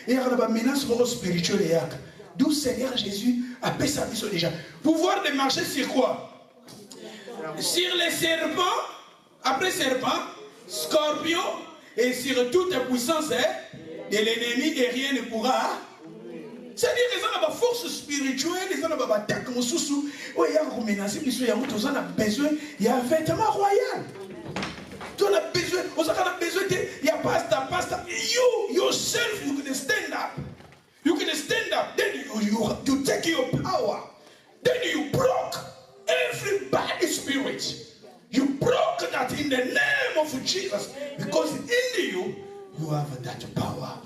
Et il y a une menace spirituelle yak. D'où Seigneur Jésus a fait sa mission déjà. Pouvoir de marcher sur quoi? Sur les serpents, après serpents, scorpions, et sur toute la puissance de l'ennemi, et rien ne pourra. C'est-à-dire qu'ils ont une force spirituelle, ils ont une attaque, ils ont une menace, ils ont besoin, il y a un vêtement royal. Tu as besoin, il y a pasta. You yourself, you can stand up. You can stand up. Then you take your power. Then you broke every bad spirit. You broke that in the name of Jesus. Because in you, you have that power.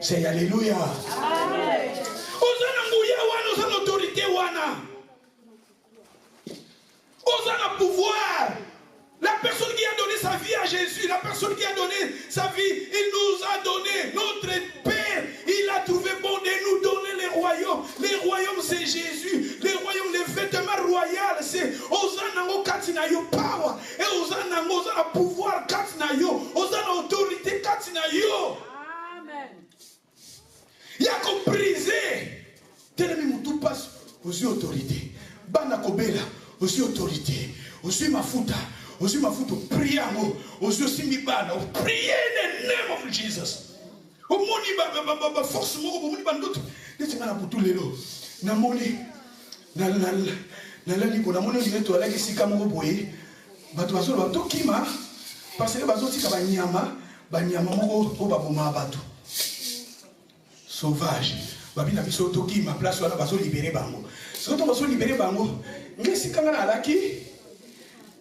Say hallelujah. Amen. Osana autorité wana. Osana pouvoir. La personne qui a donné sa vie à Jésus, la personne qui a donné sa vie, il nous a donné notre Père. Il a trouvé bon de nous donner les royaumes. Les royaumes, c'est Jésus. Les royaumes, les vêtements royaux, c'est Osanango Katinayo power. Et Osanango a pouvoir Katinayo. Osana autorité Katinayo. Amen. Il y a qu'on briser. Tellement tout passe aux autorités. Banakobela, aux autorités. Aux mafuta. Aussi ma foot prier aussi mibana prier in the name of Jesus. Au moni ba force moko au moni ba ndoto. Ndeti ngana butu lelo. Na moni na liko na moni ile to alaki sika moko boye. Bato bazo ba to kima parce que bazo tika ba nyama moko ko ba boma bato. Sauvage. Babina biso to kima place wana bazo libérer bango. Soto bazo libérer bango. Ngesi kanga alaki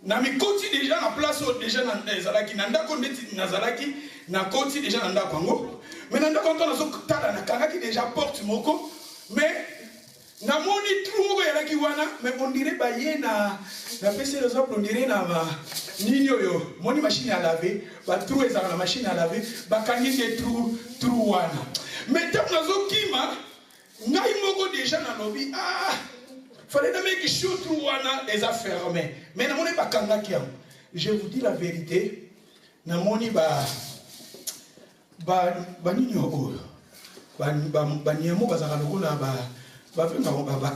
na mi koti déjà na place déjà na Nazaraki na ndako ndeti Nazaraki na koti déjà na ndako ngo mais na ndako ntona so tala na kangaki déjà porte moko mais na moni trou moko yalaki wana mais on dirait ba ye na pese les autres on dirait na nini yo moni machine à laver ba trou ezala na machine à laver ba kangi ke trou wana mais tant nazo kima ngai moko déjà na lobi fallait que je les a fermés. Mais na moni ba kangaki. Je vous dis la vérité. Na moni ba nini oyo. Ba nyemo bazaka lokola ba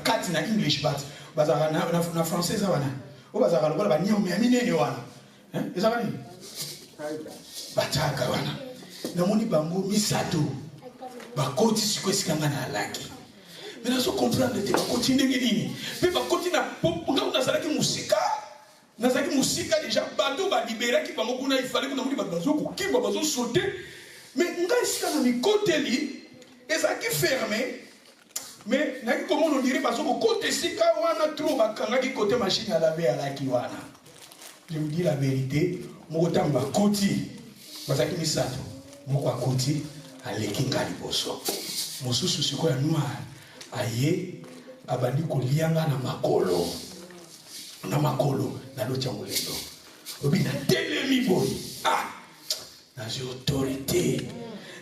kat na English but bazaka na français ça wana. O bazaka lokola ba nyemo ya minene wana. Hein? Ezaka nini? Bataka wana. Na moni bango misato. Ba koti sikwesikanga na laki. Mais nous devons comprendre que nous continuons à dire. Mais nous continuons à musique déjà, bateau va libérer qui va il fallait que nous sauter. Mais nous avons côté li, et ça qui fermé. Mais comment on dirait parce que côté sika wana trop bakanga côté machine à laver à la kiwana. Je vous dis la vérité, mon tamba côté parce que misato, mon côté à l'ékinga liboso. Mon sous c'est quoi noir. Aye abandi kolianga na makolo na lo tiangolelo obina telemi boy na autorité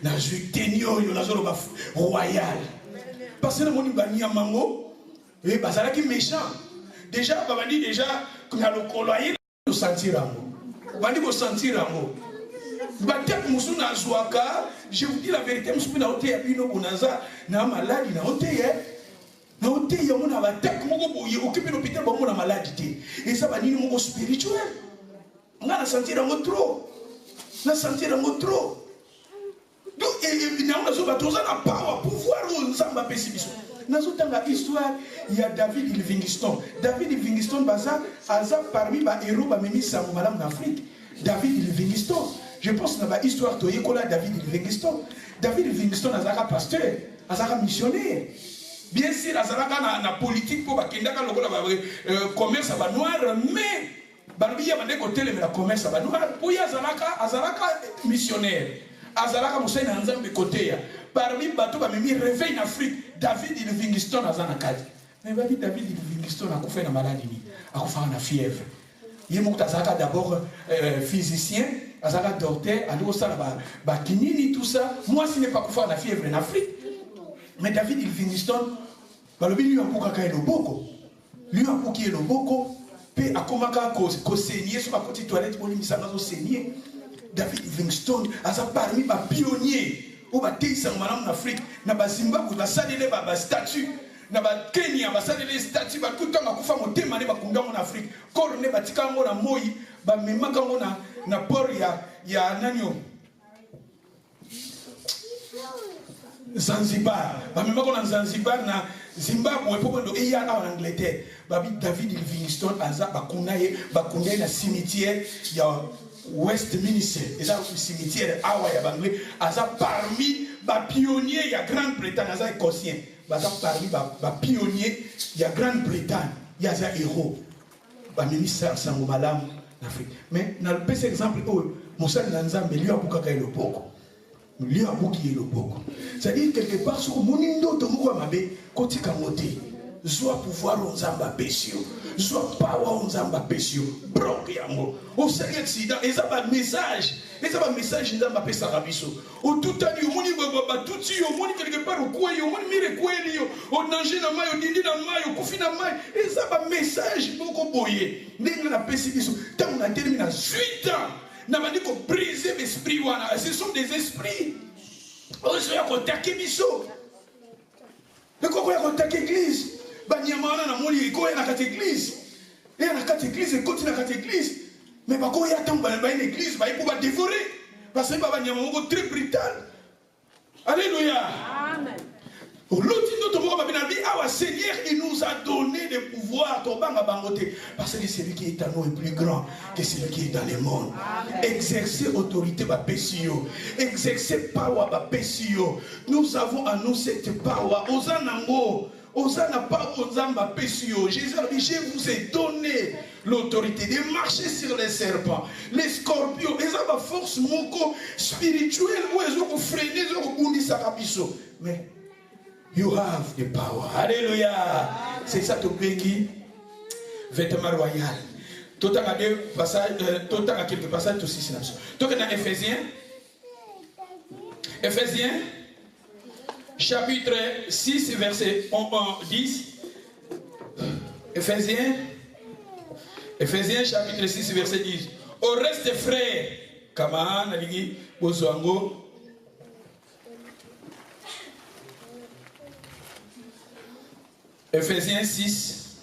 na tenio yo na zolo ba royal parce que moni bania mango et bazala ki méchant déjà babandi déjà na lo koloyer no sentir amour bandi ko sentir amour batek musuna zwaka. Je vous dis la vérité, musuna ote ya bino kunaza na maladi na ote ye Na ote ya mona batak moko boye occupé l'hôpital ba mona maladie. Et ça va ni moko spirituel. Nga na sentir ngo trop. Na sentir ngo trop. Donc et na on a besoin na power pouvoir nzamba pesi biso. Nazo tanga histoire il y a David Livingstone. David Livingstone baza aza parmi ba héros ba memi sango malam en Afrique. David Livingstone. Je pense na ba histoire to yekola David Livingstone. David Livingstone azaka pasteur, azaka missionnaire. Bien sûr, azalaka na politique pour bakendaka lokola ba commerce ba noir, mais barbiya bande côté la commerce ba noir. Pour ya azalaka missionnaire. Azalaka musena nzambe côté ya. Parmi bato ba memi réveil en Afrique, David Livingstone azana kadi. Mais David Livingstone a fait na maladie ni, a fait na fièvre. Il m'a d'abord physicien, azaka docteur, alors ça ba kinini tout ça. Moi ce n'est pas pour faire la fièvre en Afrique. Mais David Livingstone, lui a pouka le boko. Lui a pouki le boko, puis a komaka ko saigner sur la petite toilette pour lui misanga zo saigner. David Livingstone aza parmi ba pionnier ou ba teisa malam en Afrique, na ba Zimbabwe ba salele ba statue. Na ba Kenya basali les statues ba tout temps akufa motema ne bakunda en Afrique corne batika ngo na moi ba memaka ngo na port ya nanyo Zanzibar ba memaka na Zanzibar na Zimbabwe pour ndo eya en Angleterre ba David Livingstone aza bakunda na cimetière ya Westminster eza cimetière awa ya banglais aza parmi ba pionniers ya Grande-Bretagne aza écossien. Parmi les pionniers, il y a Grande-Bretagne, il y a des héros. Les ministres sont en Afrique. Mais dans le petit exemple, Moussa Nanzambe, lui a beaucoup le boko. Lui a beaucoup le boko. C'est-à-dire quelque part, sur mon indo, tout le monde m'a dit, quand il soit pouvoir on zamba pesio, soit power on zamba pesio, broke yango. Au sérieux accident, et ça va message. Et ça va message dans ma pesa rabiso. Au tout à l'heure, on y va tout si on y quelque part au coin, on mire quoi on danger na maille, on dindi na maille, on confie na maille. Et ça va message beaucoup boyer. N'est-ce pas pessimisme? Tant on a terminé à 8 ans, n'a pas dit qu'on brise l'esprit. Ce sont des esprits. On se fait attaquer biso. Le coco a attaqué l'église. Banyamana na moli iko na kati église. Et na kati église et continue na kati église. Mais quand il y a tant de l'église, il faut dévorer. Parce que il y a un très brutal. Alléluia. Amen. Seigneur, il nous a donné le pouvoir. Parce que celui qui est à nous est plus grand que celui qui est dans le monde. Exercer autorité, exercer power, nous avons en nous cette power. Osana pas Ozamba Pessio. Jésus a dit, je vous ai donné l'autorité de marcher sur les serpents, les scorpions, les aba force moko spirituelle où ils ont freiné, ils ont bondi sakabiso. Mais you have the power. Alléluia. C'est ça tout pays vêtement royal. Tout à quelques passages tout ici. Tout dans Éphésiens. Chapitre 6, verset 10. Éphésiens, chapitre 6, verset 10. Au reste, frères, Kaman, Aligi, Bozoango. Éphésiens 6.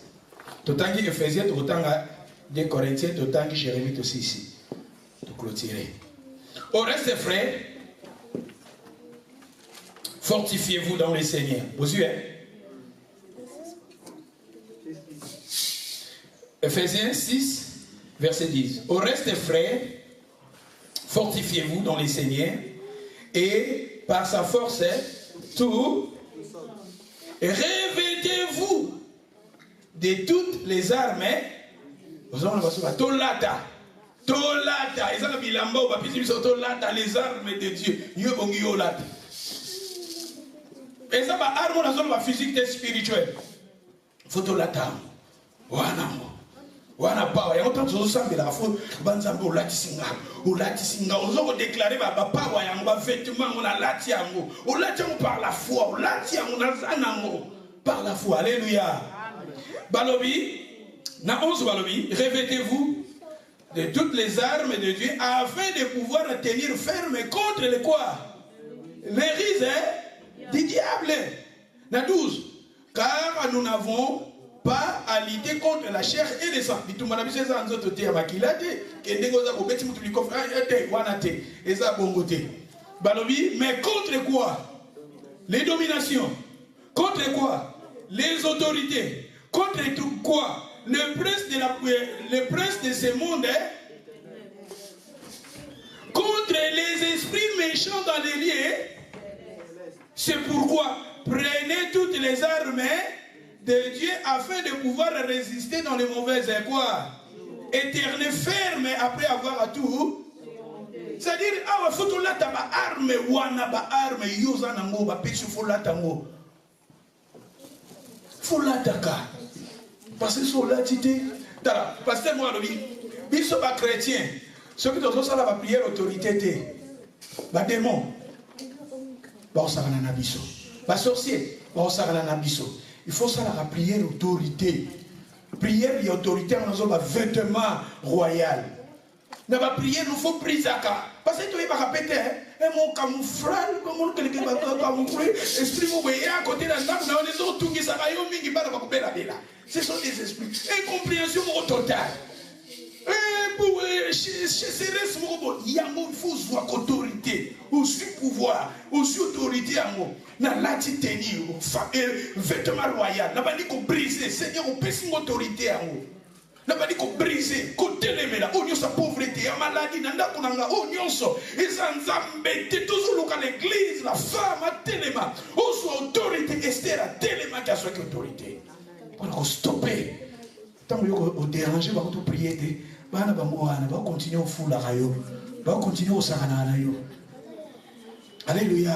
Totangi Éphésiens, Totanga des Corinthiens, Totangi Jérémie aussi ici. De clôturer. Au reste, frères, fortifiez-vous dans le Seigneur. Vous suivez? Éphésiens 6, verset 10. Au reste, frères, fortifiez-vous dans le Seigneur et par sa force, tout, revêtez-vous de toutes les armes. Tolata. Les armes de Dieu. Et ça va arme dans zone physique et spirituelle. Faut lata. Wana power. Il y a autant de choses qui sont faut banzambe o latisinga. On a déclaré ba power yango ba vêtement on a lati yango. On lati yango par la foi. On lati yango nango par la foi. Alléluia. Balobi na 11 balobi, revêtez-vous de toutes les armes de Dieu afin de pouvoir tenir ferme contre les quoi? Les rises du diable. Na 12. car nous n'avons pas à lutter contre la chair et le sang. Mais contre quoi? Les dominations. Contre quoi? Les autorités. Contre tout quoi? Le prince de ce monde, contre les esprits méchants dans les lieux. C'est pourquoi prenez toutes les armes de Dieu afin de pouvoir résister dans les mauvaises quoi? Éternel ferme après avoir à tout. C'est-à-dire, il faut que tu arme wana ba arme yoza nango ba peche faut la tango. Faut la taka. Parce que sur la tité, parce que moi le biso ba chrétien, ceux qui doivent ça la prière autorité ba démon. Ba osana na biso. Ba sorcier, ba osana na biso. Il faut ça la prière autorité. Prière et autorité on a un vêtement royal. Dans la prière, il faut prier. Parce que tu vas répéter, mon camouflage, mon quelqu'un va camoufler, esprit à côté de la table, on est autour qui s'arrête, qui va couper la bella. Ce sont des esprits. Incompréhension totale. Pour il y a un faut autorité, aussi pouvoir, aussi autorité à moi. Dans l'attitude, vêtement royal, n'a pas dit qu'on brise, Seigneur, on peut une autorité à moi. N'a pas dit qu'on brise, qu'on télémé là, on y a sa pauvreté, la maladie, on y a ça, et ça nous embête, toujours à l'église, la femme, à téléma, on soit autorité, Esther, à téléma qui a soit autorité. On a stoppé. Tant que vous dérangez, vous allez prier, vous allez continuer au fou la rayo, vous allez continuer au sarana rayo. Alléluia.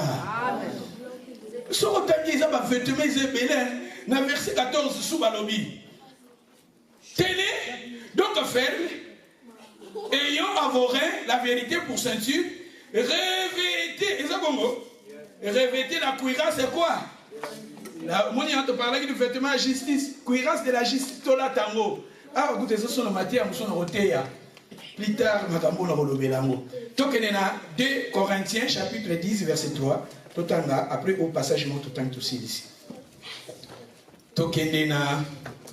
Ce qu'on t'a dit, ça va vêtements et belin, dans verset 14, sous Balobi. Tenez donc ferme, ayant à vos reins la vérité pour ceinture, revêtez, revêtez la cuirasse, c'est quoi? Moi, je te parlais du vêtement de la justice, cuirasse de la justice, tola tango. Ah, écoutez, ça sont les matières, nous sommes rotéa. Plus tard, nous avons le belango. Donc, il y a 2 Corinthiens, chapitre 10, verset 3. Après, au passage, je montre tout le temps aussi ici. Donc, il y a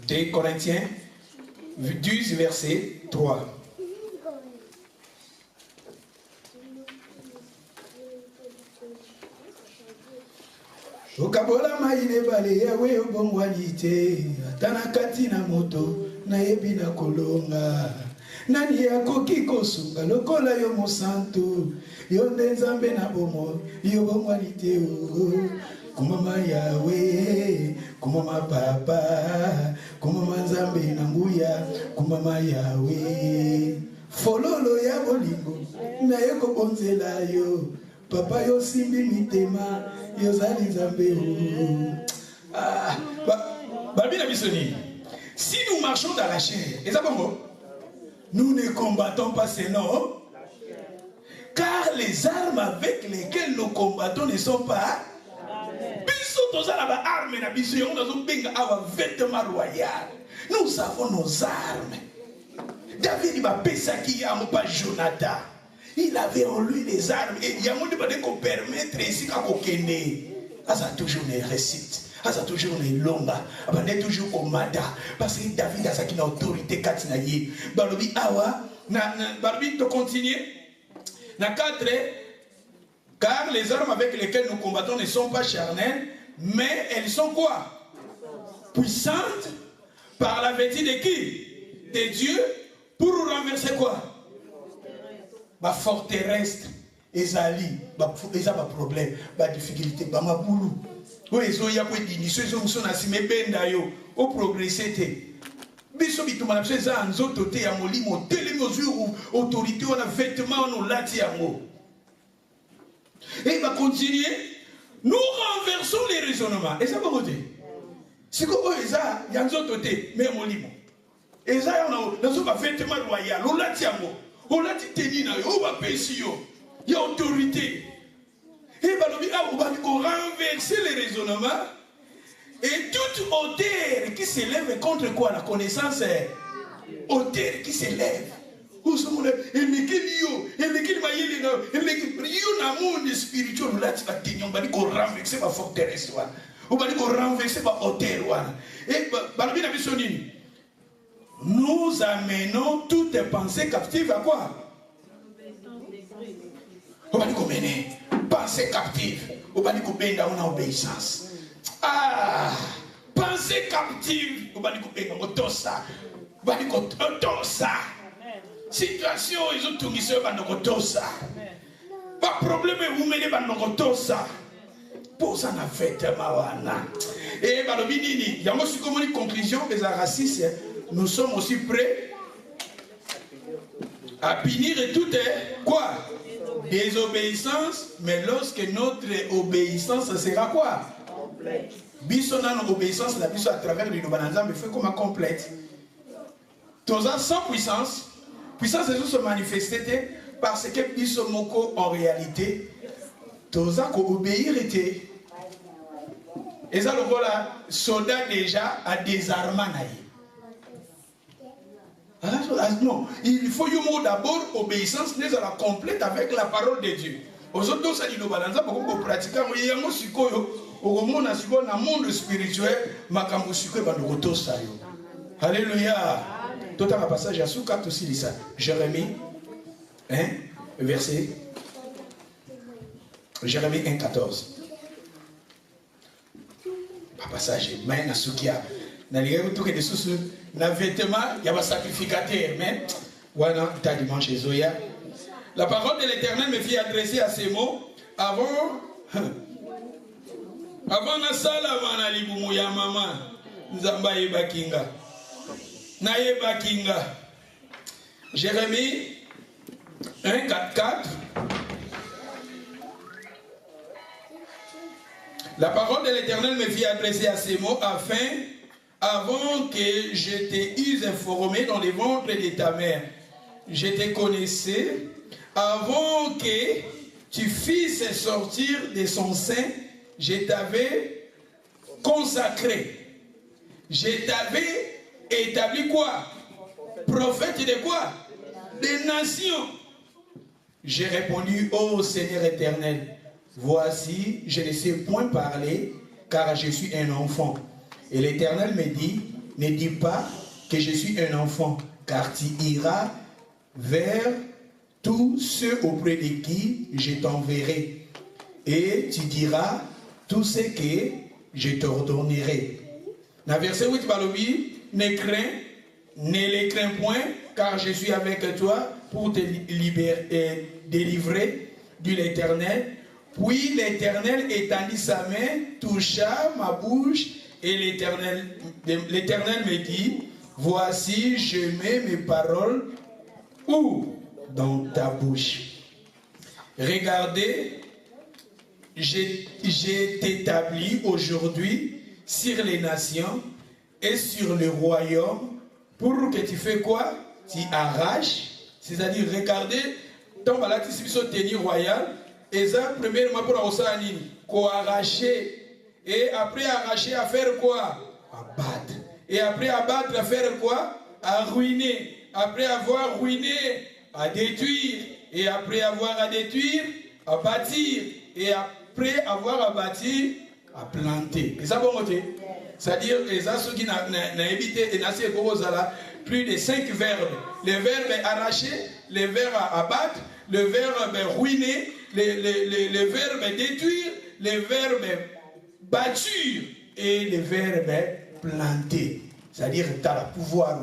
2 Corinthiens. 10 verset 3. Okabola maile bale yawe obongwanite atanakati na moto na yebi na kolonga nani yakoki kosunga lokola yo mosantu yo nzambe na bomo yo bongwanite kumama yawe kumama papa kumama nzambe na nguya kumama yawe fololo ya bolingo na yeko bonzela yo papa yo simbi mitema yo zali nzambe babina bisoni. Si nous marchons dans la chair, et ça comment? Nous ne combattons pas ces noms, car les armes avec lesquelles nous combattons ne sont pas. Nous avons nos armes. David m'a pensé pas Jonathan. Il avait en lui les armes. Et il y a un monde qu'on permettre ici qu'à Kokene. Ça toujours une récite. Ça toujours une longue. Ça toujours comme Mada. Parce que David a une autorité. Balobi Awa. Balobi de continuer. Dans 4. Car les armes avec lesquelles nous combattons ne sont pas charnelles. Mais elles sont quoi? Puissantes par la vertu de qui? De Dieu pour renverser quoi? Ma forteresse, ezali, eza ba problème, ba difficulté, ba mabulu. O ezo ya ko diniso ezo muso na sime benda yo, o progresser te. Biso bituma na eza nzoto te ya molimo, telemi ozuru autorité on a vêtement on lati yango. Et va continuer. Nous renversons les raisonnements. Et ça va voter. Si vous avez ça, il y a un autre côté, mais mon limon. Et ça, on a un vêtement royal. On l'a dit, on l'a dit, on va payer il y a autorité. Et on va renverser les raisonnements. Et toute hauteur qui s'élève contre quoi? La connaissance est hauteur qui s'élève. Où sont les spirituel là tu vas tenir on va dire qu'on renverser ma forteresse Vous allez renverser par hôtel. Et nous amenons toutes les pensées captives à quoi? Vous allez mener pensées captives. Vous allez couper en obéissance. Ah, pensée captive. Vous allez couper en tosa. Vous allez couper en tosa. Situation, ils ont tout mis sur le tosa. Pas problème, vous mettez dans tosa. Pour ça, on a fait mawana. Et il y a aussi comme une conclusion des racistes. Nous sommes aussi prêts à punir toute quoi? Désobéissance, mais lorsque notre obéissance sera quoi? Complète. Bisona obéissance la biso à travers le Nobananza mais fait comme complète. Toza sans puissance. Puissance est se manifester parce que biso moko en réalité toza ko obéir était. Et ça le voilà soldat déjà à désarmement. Non, il faut d'abord obéissance mais à la complète avec la parole de Dieu. Aux autres, ça dit nous balancer pour qu'on pratique. Il y a un sikoyo, au monde a un monde spirituel, makambo sikoyo va nous retourner ça. Alléluia. Tout un passage à sous 4 aussi dit ça. Jérémie 1 verset. Jérémie 1:14. Pas passage, mais na soukia. Na lié tout que des sous na vêtement, il y a un sacrificateur, mais voilà, ta dimanche Zoya. La parole de l'Éternel me fit adresser à ces mots avant na sala wana libumu ya mama nzamba yeba kinga. Na yeba kinga. Jérémie 1:4. La parole de l'Éternel me fit adresser à ces mots avant que je t'ai eu informé dans les ventres de ta mère, je te connaissais, avant que tu fisses sortir de son sein, je t'avais consacré. Je t'avais établi quoi? Prophète de quoi? Des nations. J'ai répondu, ô Seigneur éternel, voici, je ne sais point parler, car je suis un enfant. Et l'Éternel me dit, ne dis pas que je suis un enfant, car tu iras vers tous ceux auprès de qui je t'enverrai. Et tu diras tout ce que je t'ordonnerai. Dans verset 8, Balobi, ne les crains point, car je suis avec toi pour te délivrer de l'Éternel. Puis l'Éternel étendit sa main, toucha ma bouche, et l'Éternel me dit, voici, je mets mes paroles où? Dans ta bouche. Regardez, j'ai t'établi aujourd'hui sur les nations et sur le royaume pour que tu fais quoi? Tu arraches, c'est-à-dire regardez, ton malati si vous tenir royal, et ça, premièrement pour Osanini, qu'on arracher. Et après arracher, à faire quoi? À battre. Et après abattre, à faire quoi? À ruiner. Après avoir ruiné, à détruire. Et après avoir à détruire, à bâtir. Et après avoir à bâtir, à planter. Et ça, bon côté. C'est-à-dire, les ceux qui n'ont évité et n'ont plus de 5 verbes. Le verbe arracher, le verbe abattre, le verbe ruiner, le verbe détruire, le verbe bâtir et le verbe planter. C'est-à-dire que tu as le pouvoir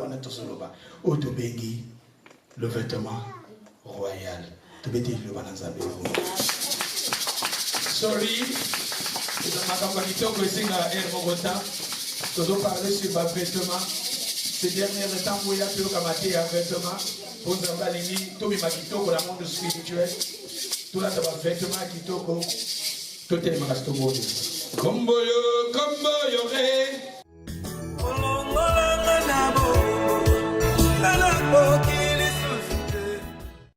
au Tobengi, le vêtement royal. Sorry, nous parler sur ma vêtement. Ces derniers temps, où il y a plus de vêtements, pour nous avoir tout le monde spirituel, tout là, ça va vêtements qui tout est le monde. Kombo yo re.